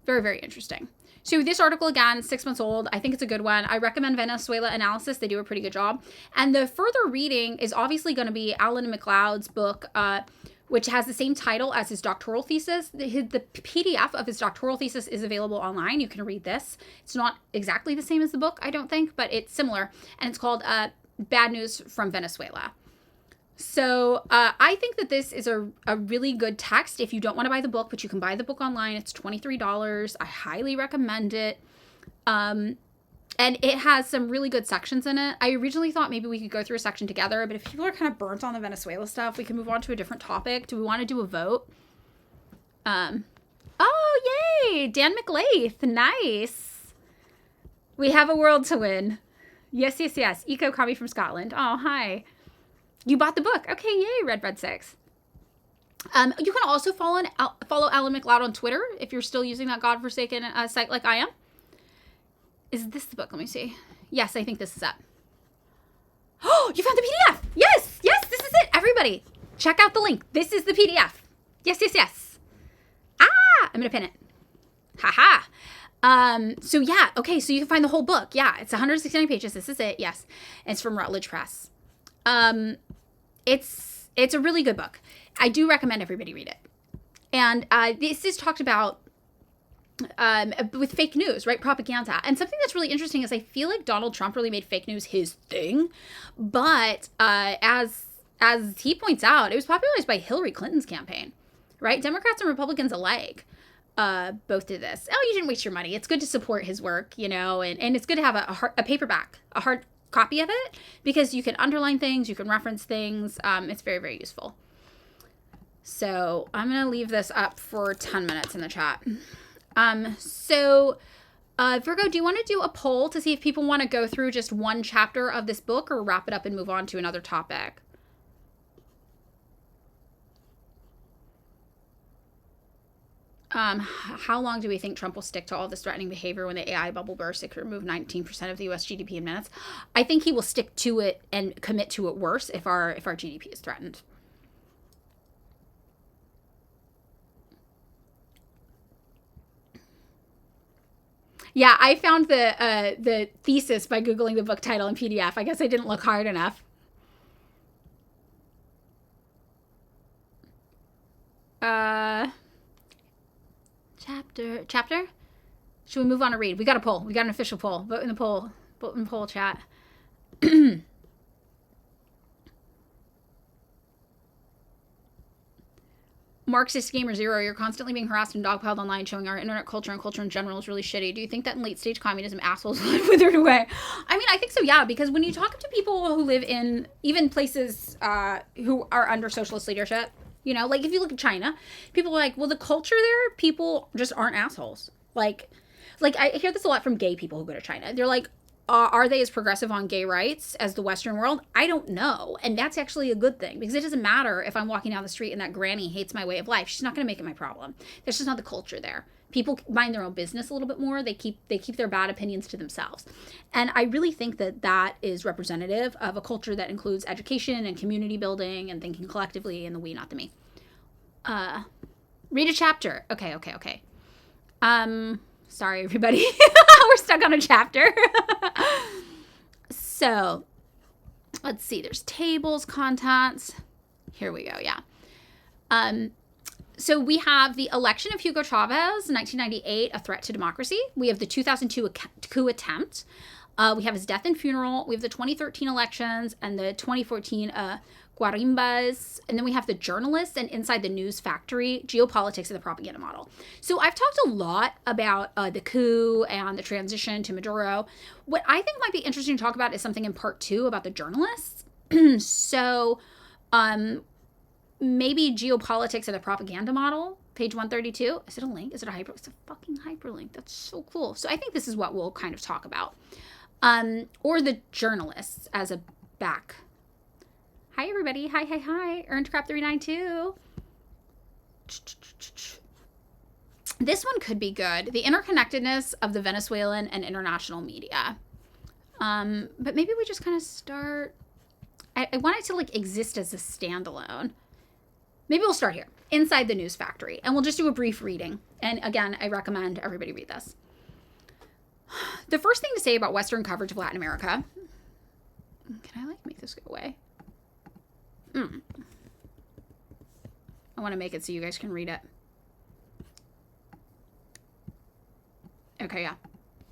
very interesting. So this article, again, 6 months old. I think it's a good one. I recommend Venezuela Analysis. They do a pretty good job. And the further reading is obviously going to be Alan MacLeod's book, which has the same title as his doctoral thesis. The PDF of his doctoral thesis is available online. You can read this. It's not exactly the same as the book, I don't think, but it's similar. And it's called Bad News from Venezuela. So I think that this is a really good text if you don't want to buy the book, but you can buy the book online. It's $23. I highly recommend it. And it has some really good sections in it. I originally thought maybe we could go through a section together, but if people are kind of burnt on the Venezuela stuff, we can move on to a different topic. Do we want to do a vote? Oh, yay! Dan McLeith. Nice. We have a world to win. Yes. Eco Commie from Scotland. Oh, hi. You bought the book. Okay, yay, Red 6. You can also follow Alan MacLeod on Twitter if you're still using that godforsaken site like I am. Is this the book? Let me see. Yes, I think this is it. Oh, you found the PDF. Yes, this is it. Everybody, check out the link. This is the PDF. Yes. I'm going to pin it. Haha. So yeah, okay, so you can find the whole book. Yeah, it's 169 pages. This is it. Yes. And it's from Routledge Press. It's a really good book. I do recommend everybody read it. And this is talked about with fake news, right? Propaganda. And something that's really interesting is I feel like Donald Trump really made fake news his thing. But as he points out, it was popularized by Hillary Clinton's campaign, right? Democrats and Republicans alike both did this. Oh, you didn't waste your money. It's good to support his work, and it's good to have a paperback, a hard copy of it, because you can underline things, you can reference things. It's very, very useful. So I'm going to leave this up for 10 minutes in the chat. Virgo, do you want to do a poll to see if people want to go through just one chapter of this book or wrap it up and move on to another topic? How long do we think Trump will stick to all this threatening behavior when the AI bubble bursts? It could remove 19% of the U.S. GDP in minutes. I think he will stick to it and commit to it worse if our GDP is threatened. Yeah, I found the thesis by Googling the book title and PDF. I guess I didn't look hard enough. Chapter? Should we move on to read? We got a poll. We got an official poll. Vote in the poll. Vote in the poll chat. Marxist Gamer Zero, you're constantly being harassed and dogpiled online, showing our internet culture and culture in general is really shitty. Do you think that in late stage communism, assholes live withered away? I mean, I think so, yeah, because when you talk to people who live in even places who are under socialist leadership, you know, like if you look at China, people are like, well, the culture there, people just aren't assholes. Like I hear this a lot from gay people who go to China. They're like, are they as progressive on gay rights as the Western world? I don't know. And that's actually a good thing, because it doesn't matter if I'm walking down the street and that granny hates my way of life. She's not going to make it my problem. That's just not the culture there. People mind their own business a little bit more. They keep their bad opinions to themselves. And I really think that that is representative of a culture that includes education and community building and thinking collectively, and the we, not the me. Read a chapter. Okay. Sorry, everybody. We're stuck on a chapter. So, let's see. There's tables, contents. Here we go, yeah. So we have the election of Hugo Chavez in 1998, a threat to democracy. We have the 2002 coup attempt. We have his death and funeral. We have the 2013 elections and the 2014 Guarimbas. And then we have the journalists and inside the news factory, geopolitics and the propaganda model. So I've talked a lot about the coup and the transition to Maduro. What I think might be interesting to talk about is something in part 2 about the journalists. So maybe geopolitics and the propaganda model, page 132. Is it a link? Is it a hyper? It's a fucking hyperlink. That's so cool. So I think this is what we'll kind of talk about. Or the journalists as a back. Hi, everybody. Hi. Earned Crap 392. This one could be good. The interconnectedness of the Venezuelan and international media. But maybe we just kind of start... I want it to, like, exist as a standalone. Maybe we'll start here. Inside the news factory. And we'll just do a brief reading. And again, I recommend everybody read this. The first thing to say about Western coverage of Latin America... Can I, like, make this go away? I want to make it so you guys can read it. Okay, yeah.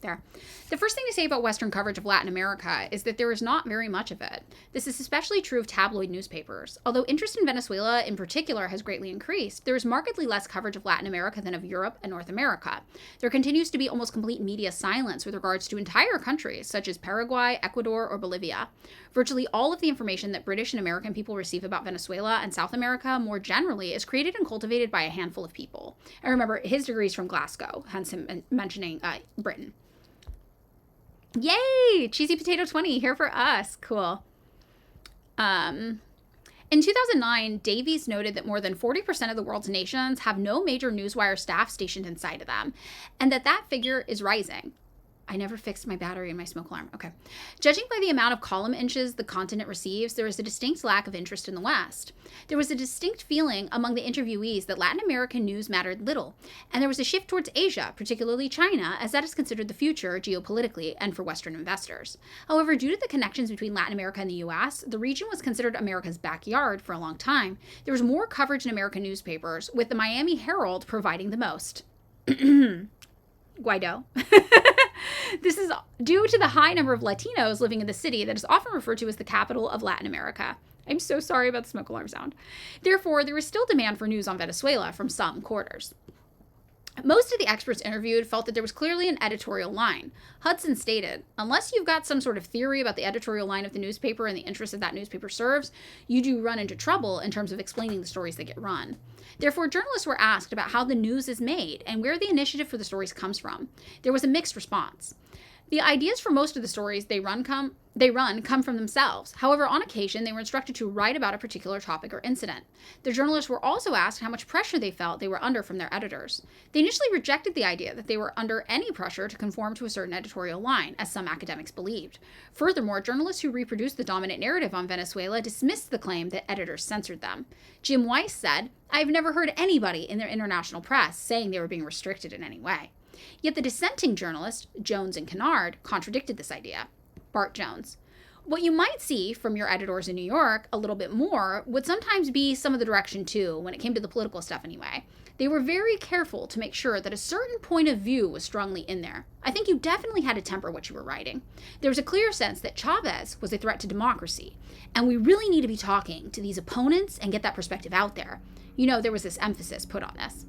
There. The first thing to say about Western coverage of Latin America is that there is not very much of it. This is especially true of tabloid newspapers. Although interest in Venezuela in particular has greatly increased, there is markedly less coverage of Latin America than of Europe and North America. There continues to be almost complete media silence with regards to entire countries such as Paraguay, Ecuador, or Bolivia. Virtually all of the information that British and American people receive about Venezuela and South America more generally is created and cultivated by a handful of people. And remember, his degree is from Glasgow, hence him mentioning Britain. Yay! Cheesy Potato 20 here for us. Cool. In 2009, Davies noted that more than 40% of the world's nations have no major newswire staff stationed inside of them, and that figure is rising. I never fixed my battery in my smoke alarm. Okay. Judging by the amount of column inches the continent receives, there is a distinct lack of interest in the West. There was a distinct feeling among the interviewees that Latin American news mattered little, and there was a shift towards Asia, particularly China, as that is considered the future geopolitically and for Western investors. However, due to the connections between Latin America and the U.S., the region was considered America's backyard for a long time. There was more coverage in American newspapers, with the Miami Herald providing the most. Guaido. This is due to the high number of Latinos living in the city that is often referred to as the capital of Latin America. I'm so sorry about the smoke alarm sound. Therefore, there is still demand for news on Venezuela from some quarters. Most of the experts interviewed felt that there was clearly an editorial line. Hudson stated, unless you've got some sort of theory about the editorial line of the newspaper and the interests that newspaper serves, you do run into trouble in terms of explaining the stories that get run. Therefore, journalists were asked about how the news is made and where the initiative for the stories comes from. There was a mixed response. The ideas for most of the stories they run come from themselves. However, on occasion, they were instructed to write about a particular topic or incident. The journalists were also asked how much pressure they felt they were under from their editors. They initially rejected the idea that they were under any pressure to conform to a certain editorial line, as some academics believed. Furthermore, journalists who reproduced the dominant narrative on Venezuela dismissed the claim that editors censored them. Jim Weiss said, "I've never heard anybody in their international press saying they were being restricted in any way." Yet the dissenting journalists, Jones and Kennard, contradicted this idea. Bart Jones. What you might see from your editors in New York a little bit more would sometimes be some of the direction too, when it came to the political stuff anyway. They were very careful to make sure that a certain point of view was strongly in there. I think you definitely had to temper what you were writing. There was a clear sense that Chavez was a threat to democracy, and we really need to be talking to these opponents and get that perspective out there. You know, there was this emphasis put on this.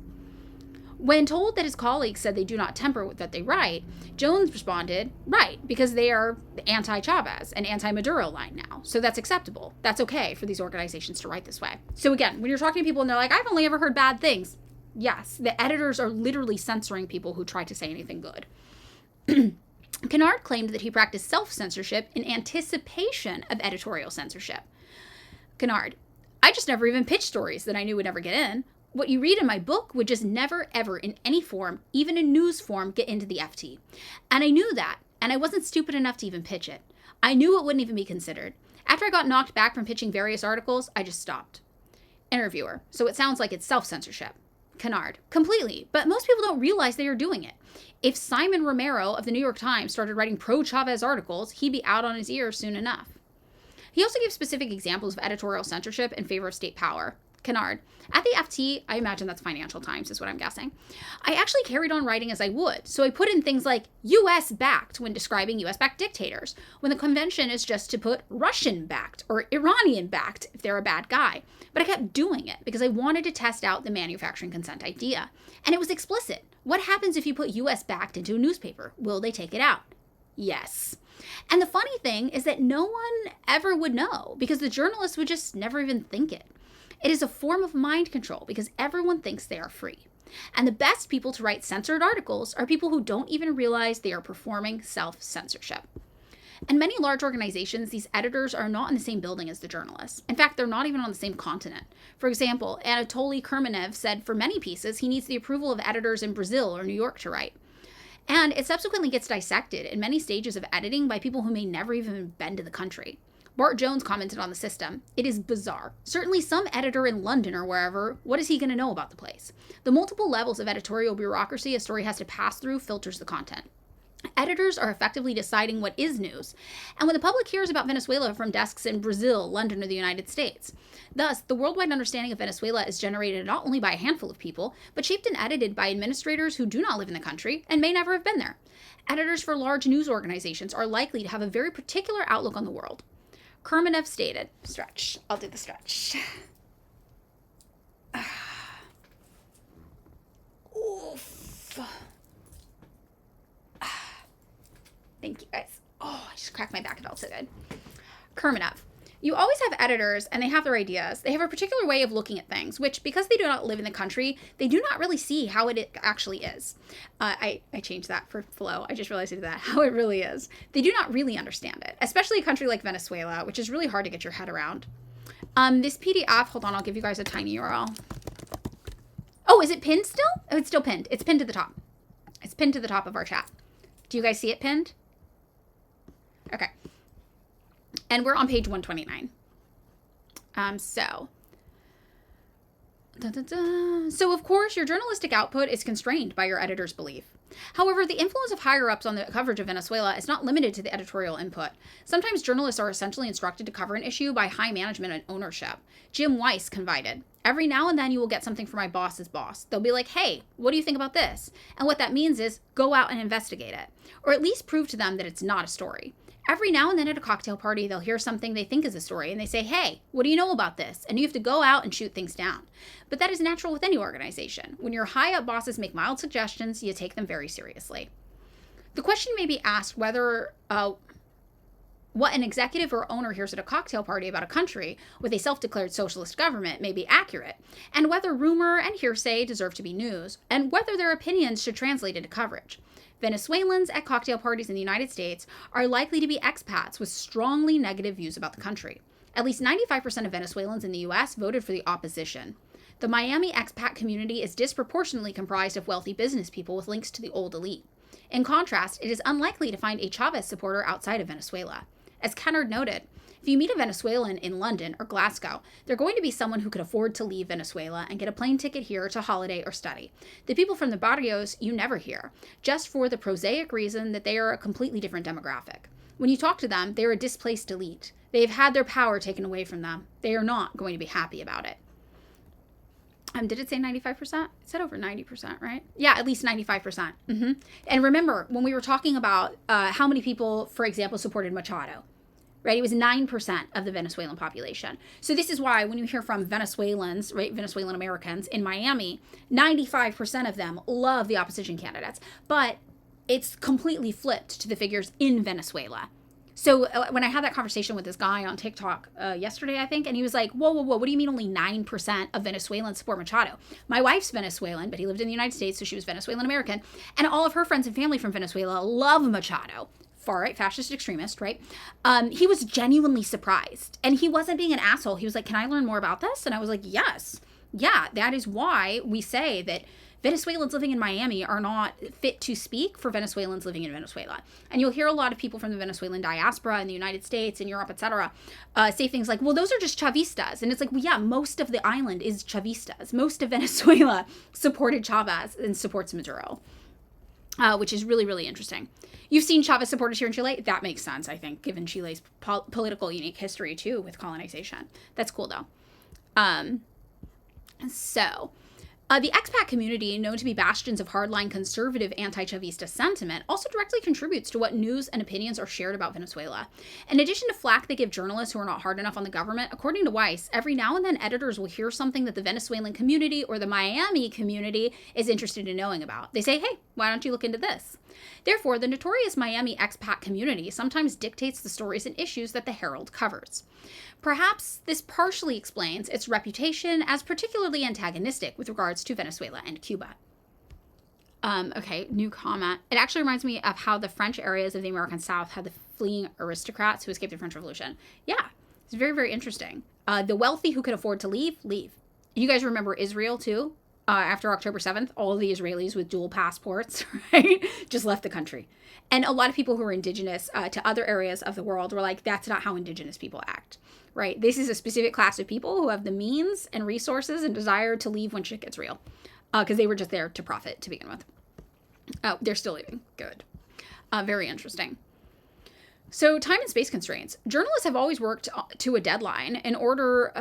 When told that his colleagues said they do not temper that they write, Jones responded, right, because they are the anti-Chavez and anti-Maduro line now. So that's acceptable. That's okay for these organizations to write this way. So again, when you're talking to people and they're like, I've only ever heard bad things. Yes, the editors are literally censoring people who try to say anything good. Kennard claimed that he practiced self-censorship in anticipation of editorial censorship. Kennard, I just never even pitched stories that I knew would never get in. What you read in my book would just never, ever, in any form, even in news form, get into the FT. And I knew that, and I wasn't stupid enough to even pitch it. I knew it wouldn't even be considered. After I got knocked back from pitching various articles, I just stopped. Interviewer, so it sounds like it's self-censorship. Kennard, completely, but most people don't realize they are doing it. If Simon Romero of the New York Times started writing pro-Chavez articles, he'd be out on his ears soon enough. He also gave specific examples of editorial censorship in favor of state power. Kennard, at the FT, I imagine that's Financial Times is what I'm guessing, I actually carried on writing as I would, so I put in things like US-backed when describing US-backed dictators, when the convention is just to put Russian-backed or Iranian-backed if they're a bad guy. But I kept doing it because I wanted to test out the manufacturing consent idea. And it was explicit. What happens if you put US-backed into a newspaper? Will they take it out? Yes. And the funny thing is that no one ever would know because the journalists would just never even think it. It is a form of mind control because everyone thinks they are free. And the best people to write censored articles are people who don't even realize they are performing self-censorship. In many large organizations, these editors are not in the same building as the journalists. In fact, they're not even on the same continent. For example, Anatoly Kurmanev said for many pieces, he needs the approval of editors in Brazil or New York to write. And it subsequently gets dissected in many stages of editing by people who may never even been to the country. Bart Jones commented on the system. It is bizarre. Certainly some editor in London or wherever, what is he going to know about the place? The multiple levels of editorial bureaucracy a story has to pass through filters the content. Editors are effectively deciding what is news, and when the public hears about Venezuela from desks in Brazil, London, or the United States. Thus, the worldwide understanding of Venezuela is generated not only by a handful of people, but shaped and edited by administrators who do not live in the country and may never have been there. Editors for large news organizations are likely to have a very particular outlook on the world. Kurmanev stated, stretch, I'll do the stretch. Oof. Thank you guys. Oh, I just cracked my back. It felt so good. Kurmanev. You always have editors and they have their ideas. They have a particular way of looking at things, which because they do not live in the country, they do not really see how it actually is. I changed that for flow. I just realized I did that. How it really is. They do not really understand it, especially a country like Venezuela, which is really hard to get your head around. This PDF, hold on, I'll give you guys a tiny URL. Oh, is it pinned still? Oh, it's still pinned. It's pinned to the top. It's pinned to the top of our chat. Do you guys see it pinned? Okay. And we're on page 129. So of course, your journalistic output is constrained by your editor's belief. However, the influence of higher-ups on the coverage of Venezuela is not limited to the editorial input. Sometimes journalists are essentially instructed to cover an issue by high management and ownership. Jim Weiss confided, "Every now and then you will get something from my boss's boss. They'll be like, hey, what do you think about this? And what that means is go out and investigate it. Or at least prove to them that it's not a story. Every now and then at a cocktail party, they'll hear something they think is a story, and they say, hey, what do you know about this? And you have to go out and shoot things down. But that is natural with any organization. When your high-up bosses make mild suggestions, you take them very seriously. The question may be asked whether what an executive or owner hears at a cocktail party about a country with a self-declared socialist government may be accurate, and whether rumor and hearsay deserve to be news, and whether their opinions should translate into coverage. Venezuelans at cocktail parties in the United States are likely to be expats with strongly negative views about the country. At least 95% of Venezuelans in the U.S. voted for the opposition. The Miami expat community is disproportionately comprised of wealthy business people with links to the old elite. In contrast, it is unlikely to find a Chavez supporter outside of Venezuela. As Kennard noted, if you meet a Venezuelan in London or Glasgow, they're going to be someone who could afford to leave Venezuela and get a plane ticket here to holiday or study. The people from the barrios you never hear, just for the prosaic reason that they are a completely different demographic. When you talk to them, they're a displaced elite. They've had their power taken away from them. They are not going to be happy about it. Did it say 95%? It said over 90%, right? Yeah, at least 95%. And remember, when we were talking about how many people, for example, supported Machado, right? It was 9% of the Venezuelan population. So this is why when you hear from Venezuelans, right, Venezuelan Americans in Miami, 95% of them love the opposition candidates. But it's completely flipped to the figures in Venezuela. So when I had that conversation with this guy on TikTok yesterday, I think, and he was like, whoa, what do you mean only 9% of Venezuelans support Machado? My wife's Venezuelan, but he lived in the United States, so she was Venezuelan American. And all of her friends and family from Venezuela love Machado. Far-right fascist extremist, right? He was genuinely surprised. And he wasn't being an asshole. He was like, can I learn more about this? And I was like, yes. Yeah, that is why we say that Venezuelans living in Miami are not fit to speak for Venezuelans living in Venezuela. And you'll hear a lot of people from the Venezuelan diaspora in the United States and Europe, etc., say things like, well, those are just Chavistas. And it's like, well, yeah, most of the island is Chavistas. Most of Venezuela supported Chavez and supports Maduro, which is really, really interesting. You've seen Chavez supporters here in Chile. That makes sense, I think, given Chile's political unique history, too, with colonization. That's cool, though. The expat community, known to be bastions of hardline conservative anti-Chavista sentiment, also directly contributes to what news and opinions are shared about Venezuela. In addition to flack they give journalists who are not hard enough on the government, according to Weiss, every now and then editors will hear something that the Venezuelan community or the Miami community is interested in knowing about. They say, hey, why don't you look into this? Therefore, the notorious Miami expat community sometimes dictates the stories and issues that the Herald covers. Perhaps this partially explains its reputation as particularly antagonistic with regards to Venezuela and Cuba. Okay, new comment. It actually reminds me of how the French areas of the American South had the fleeing aristocrats who escaped the French Revolution. Yeah, it's very, very interesting. The wealthy who could afford to leave. You guys remember Israel, too? After October 7th, all of the Israelis with dual passports, right, just left the country. And a lot of people who are indigenous to other areas of the world were like, that's not how indigenous people act, right? This is a specific class of people who have the means and resources and desire to leave when shit gets real, because they were just there to profit to begin with. Oh, they're still leaving. Good. Very interesting. So time and space constraints. Journalists have always worked to a deadline in order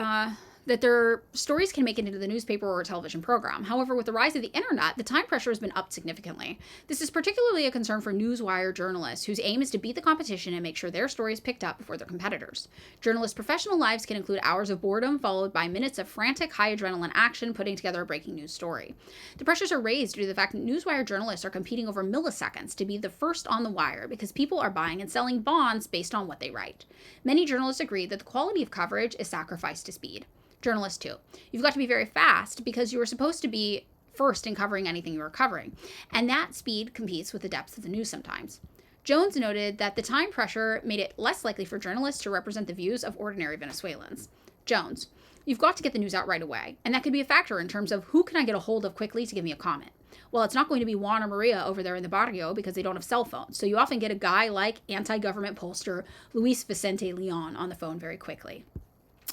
that their stories can make it into the newspaper or a television program. However, with the rise of the internet, the time pressure has been upped significantly. This is particularly a concern for newswire journalists, whose aim is to beat the competition and make sure their story is picked up before their competitors. Journalists' professional lives can include hours of boredom, followed by minutes of frantic, high-adrenaline action putting together a breaking news story. The pressures are raised due to the fact that newswire journalists are competing over milliseconds to be the first on the wire because people are buying and selling bonds based on what they write. Many journalists agree that the quality of coverage is sacrificed to speed. Journalists too. You've got to be very fast because you are supposed to be first in covering anything you are covering. And that speed competes with the depth of the news sometimes. Jones noted that the time pressure made it less likely for journalists to represent the views of ordinary Venezuelans. Jones, you've got to get the news out right away. And that could be a factor in terms of who can I get a hold of quickly to give me a comment. Well, it's not going to be Juan or Maria over there in the barrio because they don't have cell phones. So you often get a guy like anti-government pollster Luis Vicente Leon on the phone very quickly.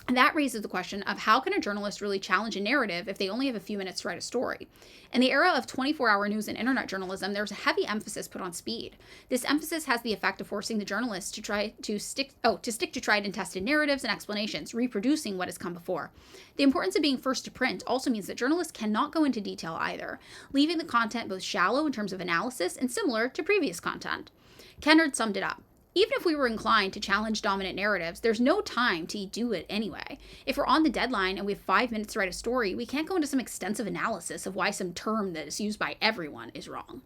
And that raises the question of how can a journalist really challenge a narrative if they only have a few minutes to write a story? In the era of 24-hour news and internet journalism, there's a heavy emphasis put on speed. This emphasis has the effect of forcing the journalist to stick to tried and tested narratives and explanations, reproducing what has come before. The importance of being first to print also means that journalists cannot go into detail either, leaving the content both shallow in terms of analysis and similar to previous content. Kennard summed it up. Even if we were inclined to challenge dominant narratives, there's no time to do it anyway. If we're on the deadline and we have 5 minutes to write a story, we can't go into some extensive analysis of why some term that is used by everyone is wrong.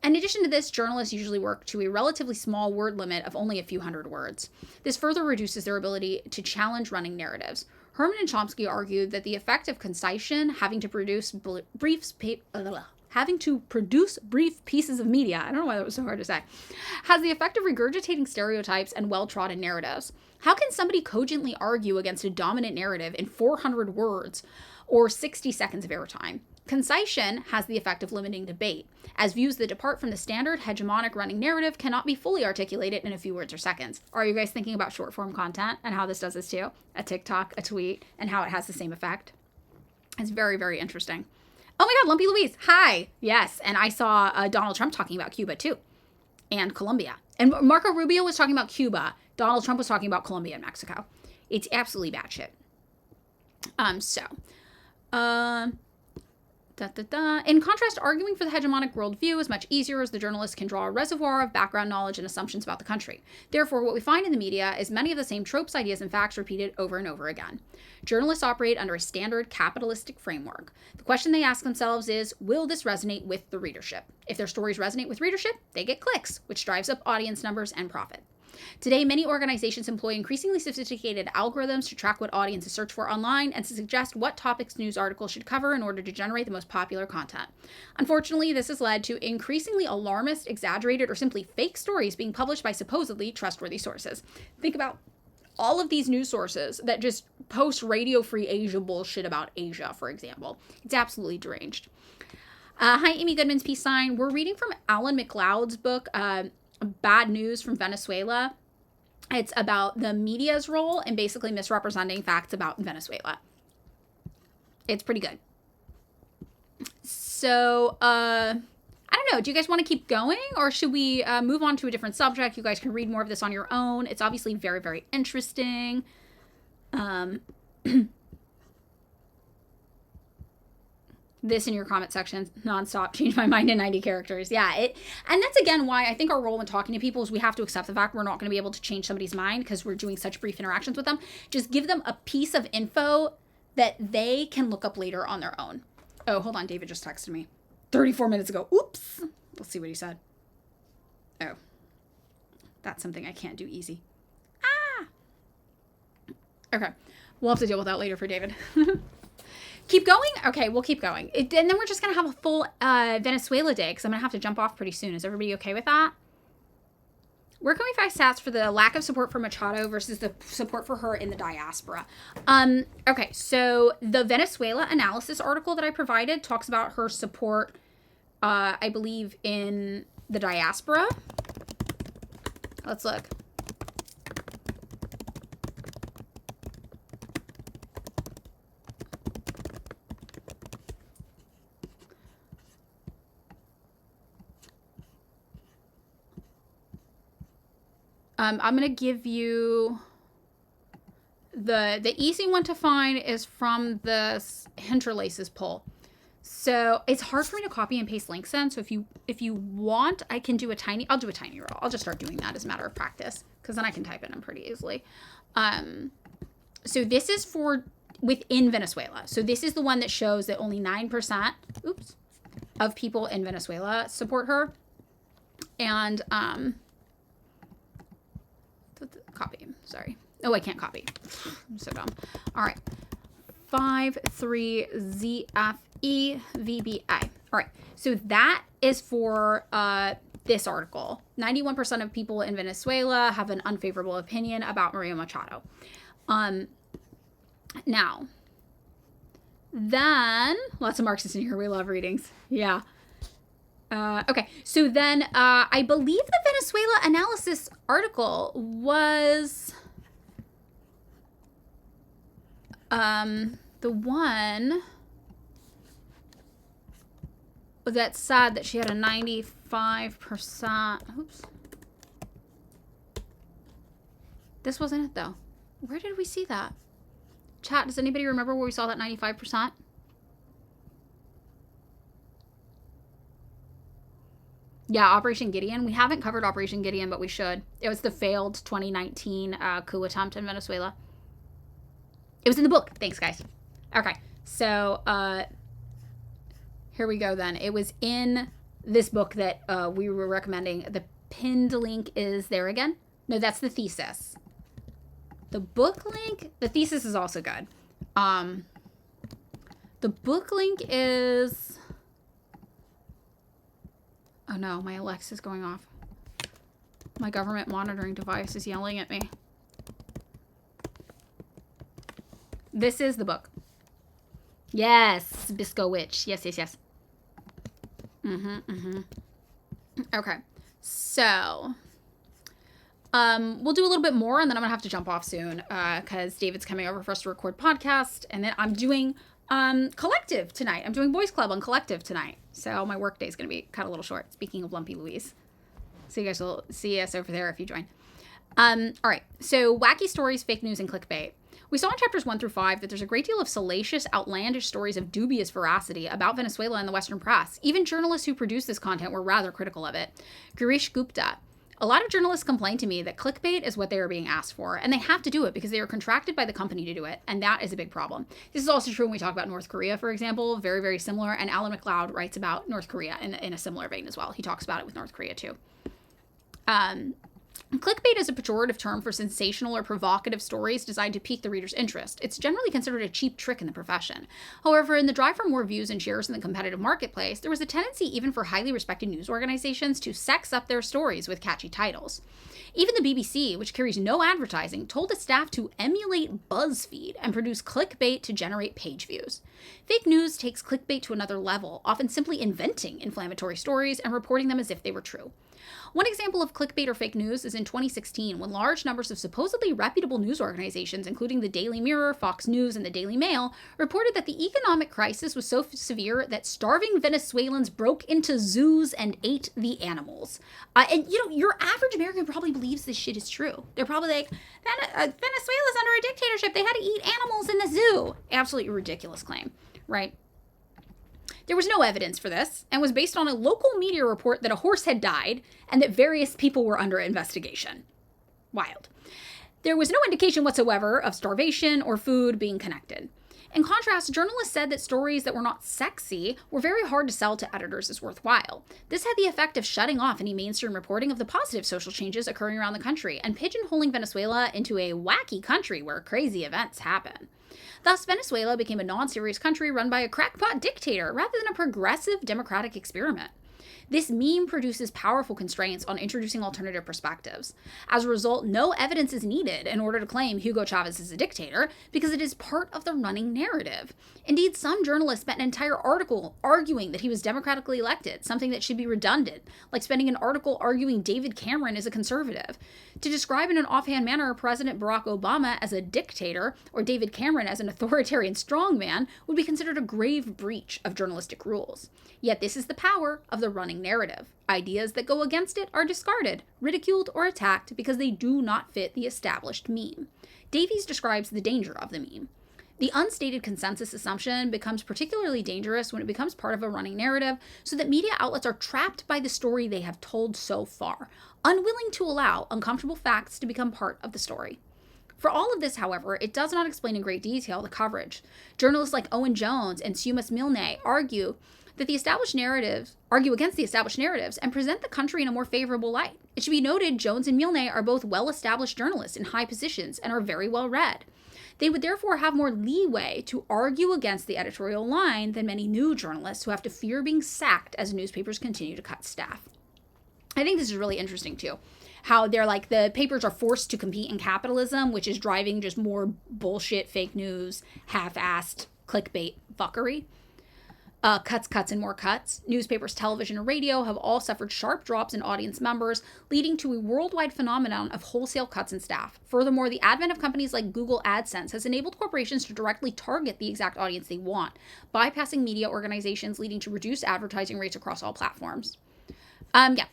In addition to this, journalists usually work to a relatively small word limit of only a few hundred words. This further reduces their ability to challenge running narratives. Herman and Chomsky argued that the effect of concision, having to produce brief pieces of media, I don't know why that was so hard to say, has the effect of regurgitating stereotypes and well-trodden narratives. How can somebody cogently argue against a dominant narrative in 400 words or 60 seconds of airtime? Concision has the effect of limiting debate, as views that depart from the standard hegemonic running narrative cannot be fully articulated in a few words or seconds. Are you guys thinking about short-form content and how this does this too? A TikTok, a tweet, and how it has the same effect? It's very, very interesting. Oh my God, Lumpy Louise, hi. Yes, and I saw Donald Trump talking about Cuba too, and Colombia. And Marco Rubio was talking about Cuba. Donald Trump was talking about Colombia and Mexico. It's absolutely batshit. In contrast, arguing for the hegemonic worldview is much easier as the journalist can draw a reservoir of background knowledge and assumptions about the country. Therefore, what we find in the media is many of the same tropes, ideas, and facts repeated over and over again. Journalists operate under a standard capitalistic framework. The question they ask themselves is, will this resonate with the readership? If their stories resonate with readership, they get clicks, which drives up audience numbers and profit. Today, many organizations employ increasingly sophisticated algorithms to track what audiences search for online and to suggest what topics news articles should cover in order to generate the most popular content. Unfortunately, this has led to increasingly alarmist, exaggerated, or simply fake stories being published by supposedly trustworthy sources. Think about all of these news sources that just post Radio Free Asia bullshit about Asia, for example. It's absolutely deranged. Hi, Amy Goodman's peace sign. We're reading from Alan McLeod's book, Bad News from Venezuela. It's about the media's role in basically misrepresenting facts about Venezuela. It's pretty good. So, I don't know. Do you guys want to keep going, or should we move on to a different subject? You guys can read more of this on your own. It's obviously very, very interesting. This in your comment section, nonstop, change my mind in 90 characters. Yeah, and that's again why I think our role when talking to people is we have to accept the fact we're not going to be able to change somebody's mind because we're doing such brief interactions with them. Just give them a piece of info that they can look up later on their own. Oh, hold on, David just texted me 34 minutes ago. Oops. Let's see what he said. Oh, that's something I can't do easy. Okay, we'll have to deal with that later for David. Keep going? Okay, we'll keep going. And then we're just going to have a full Venezuela day because I'm going to have to jump off pretty soon. Is everybody okay with that? Where can we find stats for the lack of support for Machado versus the support for her in the diaspora? Okay, so the Venezuela analysis article that I provided talks about her support, I believe, in the diaspora. Let's look. I'm going to give you the easy one to find is from the Hinterlaces poll. So it's hard for me to copy and paste links in. So if you want, I'll do a tiny roll. I'll just start doing that as a matter of practice because then I can type it in pretty easily. So this is for within Venezuela. So this is the one that shows that only 9% of people in Venezuela support her. And copy. Sorry. Oh, I can't copy. I'm so dumb. All right. 53ZFEVBA. All right. So that is for this article. 91% of people in Venezuela have an unfavorable opinion about Maria Machado. Now, then lots of Marxists in here. We love readings. Yeah. Okay, so then I believe the Venezuela analysis article was the one that said that she had a 95%. Oops. This wasn't it, though. Where did we see that? Chat, does anybody remember where we saw that 95%? Yeah, Operation Gideon. We haven't covered Operation Gideon, but we should. It was the failed 2019 coup attempt in Venezuela. It was in the book. Thanks, guys. Okay, so here we go then. It was in this book that we were recommending. The pinned link is there again. No, that's the thesis. The book link, the thesis is also good. The book link is... Oh no, my Alexa's going off. My government monitoring device is yelling at me. This is the book. Yes, Bisco Witch. Yes, yes, yes. Okay, so we'll do a little bit more, and then I'm gonna have to jump off soon because David's coming over for us to record podcast, and then I'm doing Collective tonight. I'm doing Boys Club on Collective tonight, so my work day is gonna be cut a little short. Speaking of Lumpy Louise, So you guys will see us over there if you join. All right. So wacky stories, fake news, and clickbait. We saw in chapters 1 through 5 that there's a great deal of salacious, outlandish stories of dubious veracity about Venezuela in the Western press. Even journalists who produced this content were rather critical of it. Girish Gupta. A lot of journalists complain to me that clickbait is what they are being asked for, and they have to do it because they are contracted by the company to do it, and that is a big problem. This is also true when we talk about North Korea, for example, very, very similar, and Alan McLeod writes about North Korea in a similar vein as well. He talks about it with North Korea, too. Clickbait is a pejorative term for sensational or provocative stories designed to pique the reader's interest. It's generally considered a cheap trick in the profession. However, in the drive for more views and shares in the competitive marketplace, there was a tendency even for highly respected news organizations to sex up their stories with catchy titles. Even the BBC, which carries no advertising, told its staff to emulate BuzzFeed and produce clickbait to generate page views. Fake news takes clickbait to another level, often simply inventing inflammatory stories and reporting them as if they were true. One example of clickbait or fake news is in 2016, when large numbers of supposedly reputable news organizations, including the Daily Mirror, Fox News, and the Daily Mail, reported that the economic crisis was so severe that starving Venezuelans broke into zoos and ate the animals. And, your average American probably believes this shit is true. They're probably like, Venezuela's under a dictatorship. They had to eat animals in the zoo. Absolutely ridiculous claim, right? There was no evidence for this, and was based on a local media report that a horse had died and that various people were under investigation. Wild. There was no indication whatsoever of starvation or food being connected. In contrast, journalists said that stories that were not sexy were very hard to sell to editors as worthwhile. This had the effect of shutting off any mainstream reporting of the positive social changes occurring around the country and pigeonholing Venezuela into a wacky country where crazy events happen. Thus, Venezuela became a non-serious country run by a crackpot dictator rather than a progressive democratic experiment. This meme produces powerful constraints on introducing alternative perspectives. As a result, no evidence is needed in order to claim Hugo Chavez is a dictator because it is part of the running narrative. Indeed, some journalists spent an entire article arguing that he was democratically elected, something that should be redundant, like spending an article arguing David Cameron is a conservative. To describe in an offhand manner President Barack Obama as a dictator or David Cameron as an authoritarian strongman would be considered a grave breach of journalistic rules. Yet this is the power of the running narrative. Ideas that go against it are discarded, ridiculed, or attacked because they do not fit the established meme. Davies describes the danger of the meme. The unstated consensus assumption becomes particularly dangerous when it becomes part of a running narrative, so that media outlets are trapped by the story they have told so far, unwilling to allow uncomfortable facts to become part of the story. For all of this, however, it does not explain in great detail the coverage. Journalists like Owen Jones and Sumas Milne argue against the established narratives and present the country in a more favorable light. It should be noted Jones and Milne are both well-established journalists in high positions and are very well read. They would therefore have more leeway to argue against the editorial line than many new journalists who have to fear being sacked as newspapers continue to cut staff. I think this is really interesting too. How they're like, the papers are forced to compete in capitalism, which is driving just more bullshit, fake news, half-assed clickbait fuckery. Cuts, and more cuts. Newspapers, television, and radio have all suffered sharp drops in audience members, leading to a worldwide phenomenon of wholesale cuts in staff. Furthermore, the advent of companies like Google AdSense has enabled corporations to directly target the exact audience they want, bypassing media organizations, leading to reduced advertising rates across all platforms. Okay.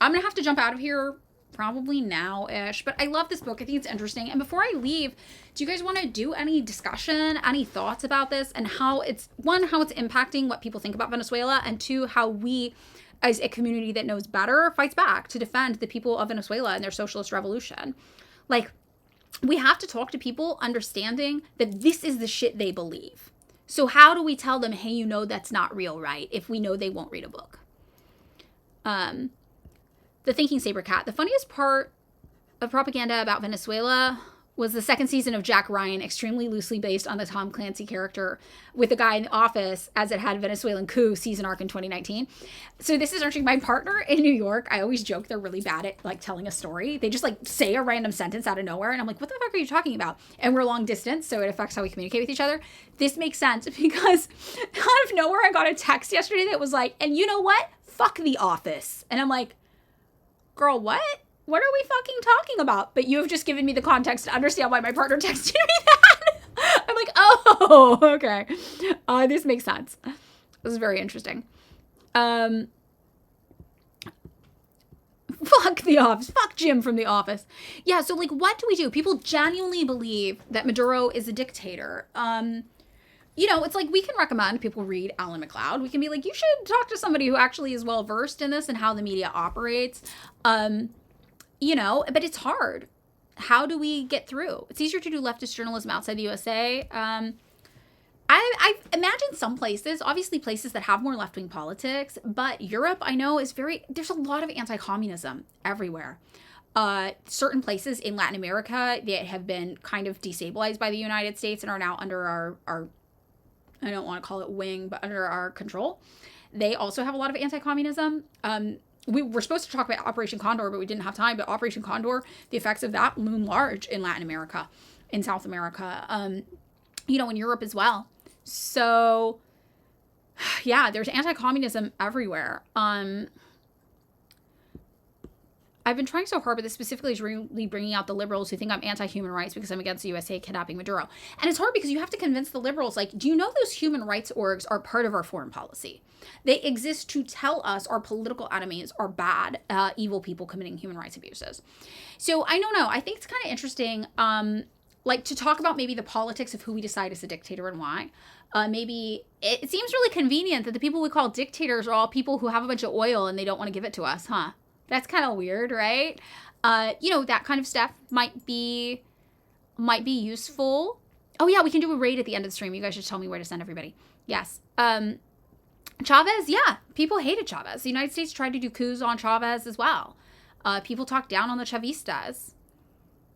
I'm going to have to jump out of here probably now-ish, but I love this book. I think it's interesting. And before I leave, do you guys want to do any discussion, any thoughts about this, and how it's impacting what people think about Venezuela, and two, how we, as a community that knows better, fights back to defend the people of Venezuela and their socialist revolution? Like, we have to talk to people understanding that this is the shit they believe. So how do we tell them, hey, that's not real, right, if we know they won't read a book? The Thinking Saber Cat. The funniest part of propaganda about Venezuela was the second season of Jack Ryan, extremely loosely based on the Tom Clancy character, with the guy in the office as it had Venezuelan coup season arc in 2019. So this is actually my partner in New York. I always joke they're really bad at telling a story. They just say a random sentence out of nowhere, and I'm like, what the fuck are you talking about? And we're long distance, so it affects how we communicate with each other. This makes sense because out of nowhere I got a text yesterday that was like, and you know what? Fuck The Office. And I'm like, girl, what? What are we fucking talking about? But you have just given me the context to understand why my partner texted me that. I'm like, oh, okay. This makes sense. This is very interesting. Fuck The Office. Fuck Jim from The Office. Yeah, so like, what do we do? People genuinely believe that Maduro is a dictator. You know, it's like we can recommend people read Alan McLeod. We can be like, you should talk to somebody who actually is well versed in this and how the media operates. You know, but it's hard. How do we get through? It's easier to do leftist journalism outside the USA. I imagine some places, obviously places that have more left-wing politics, but Europe, I know, is there's a lot of anti-communism everywhere. Certain places in Latin America that have been kind of destabilized by the United States and are now under our I don't want to call it wing, but under our control. They also have a lot of anti-communism. We were supposed to talk about Operation Condor, but we didn't have time. But Operation Condor, the effects of that loom large in Latin America, in South America, you know, in Europe as well. So, yeah, there's anti-communism everywhere. I've been trying so hard, but this specifically is really bringing out the liberals who think I'm anti-human rights because I'm against the USA kidnapping Maduro. And it's hard because you have to convince the liberals, like, do you know those human rights orgs are part of our foreign policy? They exist to tell us our political enemies are bad, evil people committing human rights abuses. So I don't know. I think it's kind of interesting, like, to talk about maybe the politics of who we decide is a dictator and why. Maybe it seems really convenient that the people we call dictators are all people who have a bunch of oil and they don't want to give it to us, huh? That's kind of weird, right? You know, that kind of stuff might be useful. Oh yeah, we can do a raid at the end of the stream. You guys should tell me where to send everybody. Yes. Chavez, yeah. People hated Chavez. The United States tried to do coups on Chavez as well. People talked down on the Chavistas.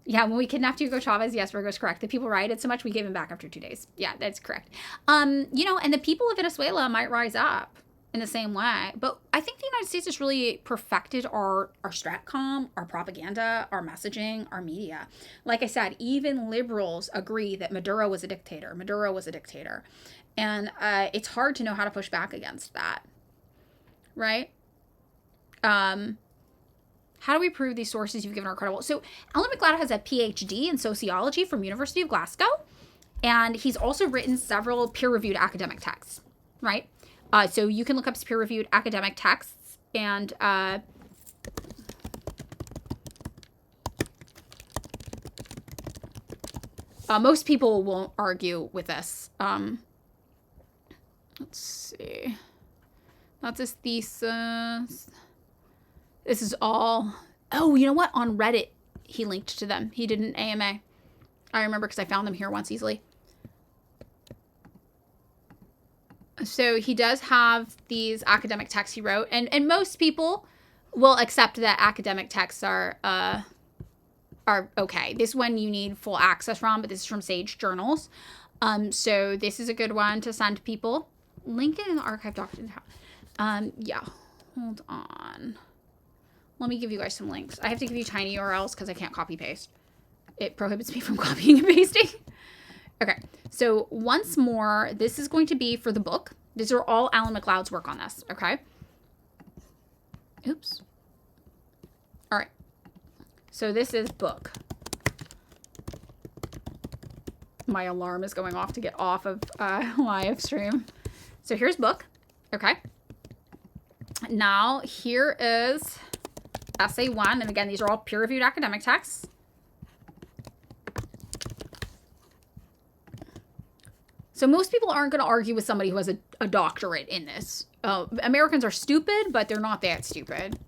Yeah, when we kidnapped Hugo Chavez, yes, Virgo's correct. The people rioted so much we gave him back after 2 days. Yeah, that's correct. You know, and the people of Venezuela might rise up in the same way. But I think the United States has really perfected our stratcom, our propaganda, our messaging, our media. Like I said, even liberals agree that Maduro was a dictator. Maduro was a dictator. And it's hard to know how to push back against that. Right? How do we prove these sources you've given are credible? So Alan McLeod has a PhD in sociology from University of Glasgow. And he's also written several peer-reviewed academic texts. Right? So you can look up his peer-reviewed academic texts, and most people won't argue with this. Let's see. That's his thesis. This is all... Oh, you know what? On Reddit, he linked to them. He did an AMA. I remember because I found them here once easily. So he does have these academic texts he wrote, and most people will accept that academic texts are okay. This one you need full access from, but this is from Sage Journals. So this is a good one to send people. Link it in the archive document. Yeah, hold on. Let me give you guys some links. I have to give you tiny URLs because I can't copy paste. It prohibits me from copying and pasting. Okay, so once more, this is going to be for the book. These are all Alan McLeod's work on this, okay? Oops. All right. So this is book. My alarm is going off to get off of live stream. So here's book, okay? Now here is essay 1, and again, these are all peer-reviewed academic texts. So most people aren't going to argue with somebody who has a doctorate in this. Americans are stupid, but they're not that stupid.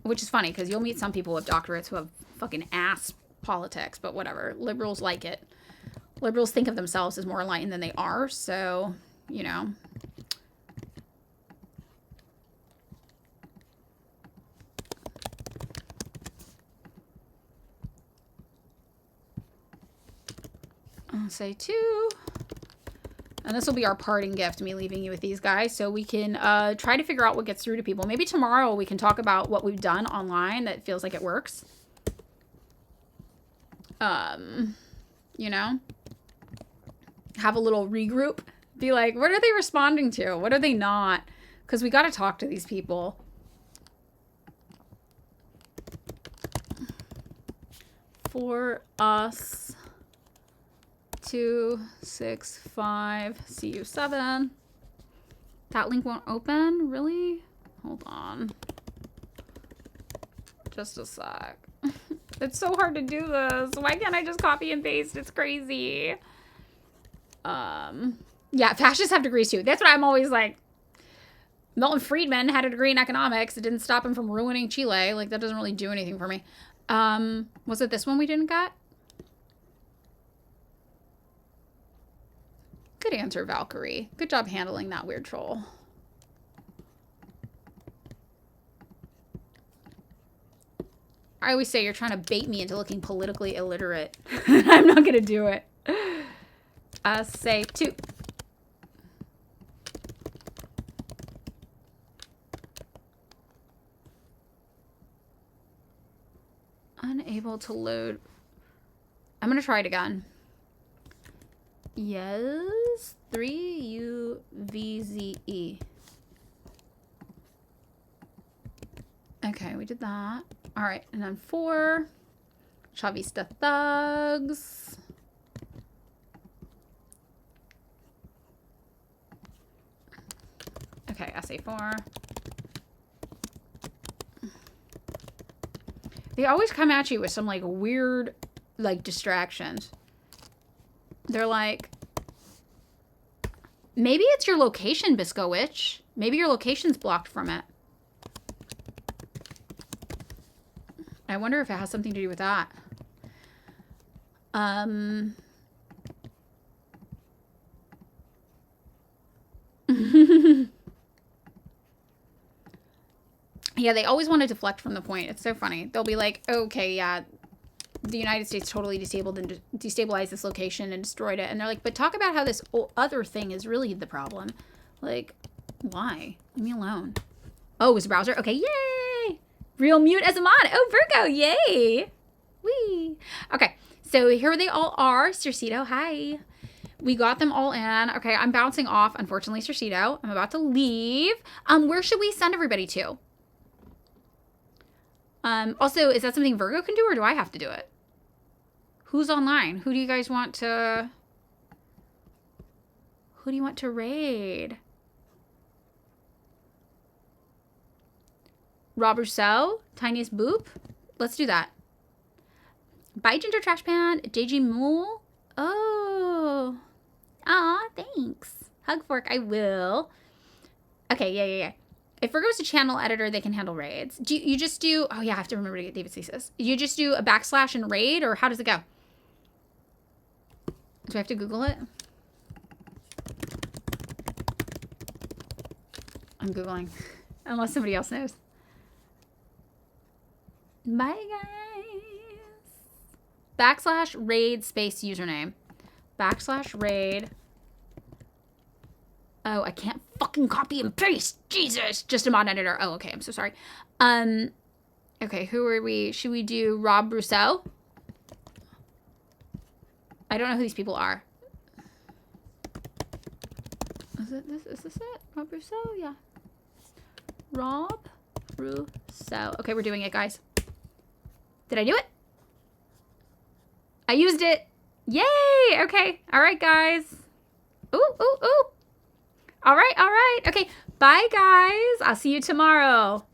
Which is funny, because you'll meet some people with doctorates who have fucking ass politics, but whatever. Liberals like it. Liberals think of themselves as more enlightened than they are, so, you know. I'll say 2. And this will be our parting gift, me leaving you with these guys, so we can try to figure out what gets through to people. Maybe tomorrow we can talk about what we've done online that feels like it works. You know? Have a little regroup. Be like, what are they responding to? What are they not? Because we got to talk to these people. For us... 2, 6, 5, CU7. That link won't open? Really? Hold on. Just a sec. It's so hard to do this. Why can't I just copy and paste? It's crazy. Yeah, fascists have degrees too. That's what I'm always like. Milton Friedman had a degree in economics. It didn't stop him from ruining Chile. Like, that doesn't really do anything for me. Was it this one we didn't get? Good answer, Valkyrie. Good job handling that weird troll. I always say you're trying to bait me into looking politically illiterate. I'm not going to do it. Say 2. Unable to load. I'm going to try it again. Yes. 3UVZE. Okay, we did that. All right, and then 4. Chavista Thugs. Okay, SA4. They always come at you with some, like, weird, like, distractions. They're like, maybe it's your location, Bisco Witch. Maybe your location's blocked from it. I wonder if it has something to do with that. Yeah, they always want to deflect from the point. It's so funny. They'll be like, okay, yeah, the United States totally disabled and destabilized this location and destroyed it. And they're like, but talk about how this other thing is really the problem. Like, why? Leave me alone. Oh, it was a browser? Okay, yay! Real mute as a mod. Oh, Virgo, yay! Whee! Okay, so here they all are. Circedo, hi. We got them all in. Okay, I'm bouncing off, unfortunately, Circedo. I'm about to leave. Where should we send everybody to? Also, is that something Virgo can do, or do I have to do it? Who's online? Who do you guys want to... Who do you want to raid? Rob Rousseau? Tiniest Boop? Let's do that. Bye, Ginger Trash Pan. JG Mule? Oh. Aw, thanks. Hug Fork, I will. Okay, yeah. If Virgo's a channel editor, they can handle raids. Do you just do... Oh, yeah, I have to remember to get David thesis. You just do a / and raid, or how does it go? Do I have to Google it? I'm Googling. Unless somebody else knows. Bye, guys. / raid space username. / raid... Oh, I can't fucking copy and paste. Jesus. Just a mod editor. Oh, okay. I'm so sorry. Okay, who are we? Should we do Rob Rousseau? I don't know who these people are. Is this it? Rob Rousseau? Yeah. Rob Rousseau. Okay, we're doing it, guys. Did I do it? I used it. Yay! Okay. All right, guys. Ooh. All right. Okay. Bye, guys. I'll see you tomorrow.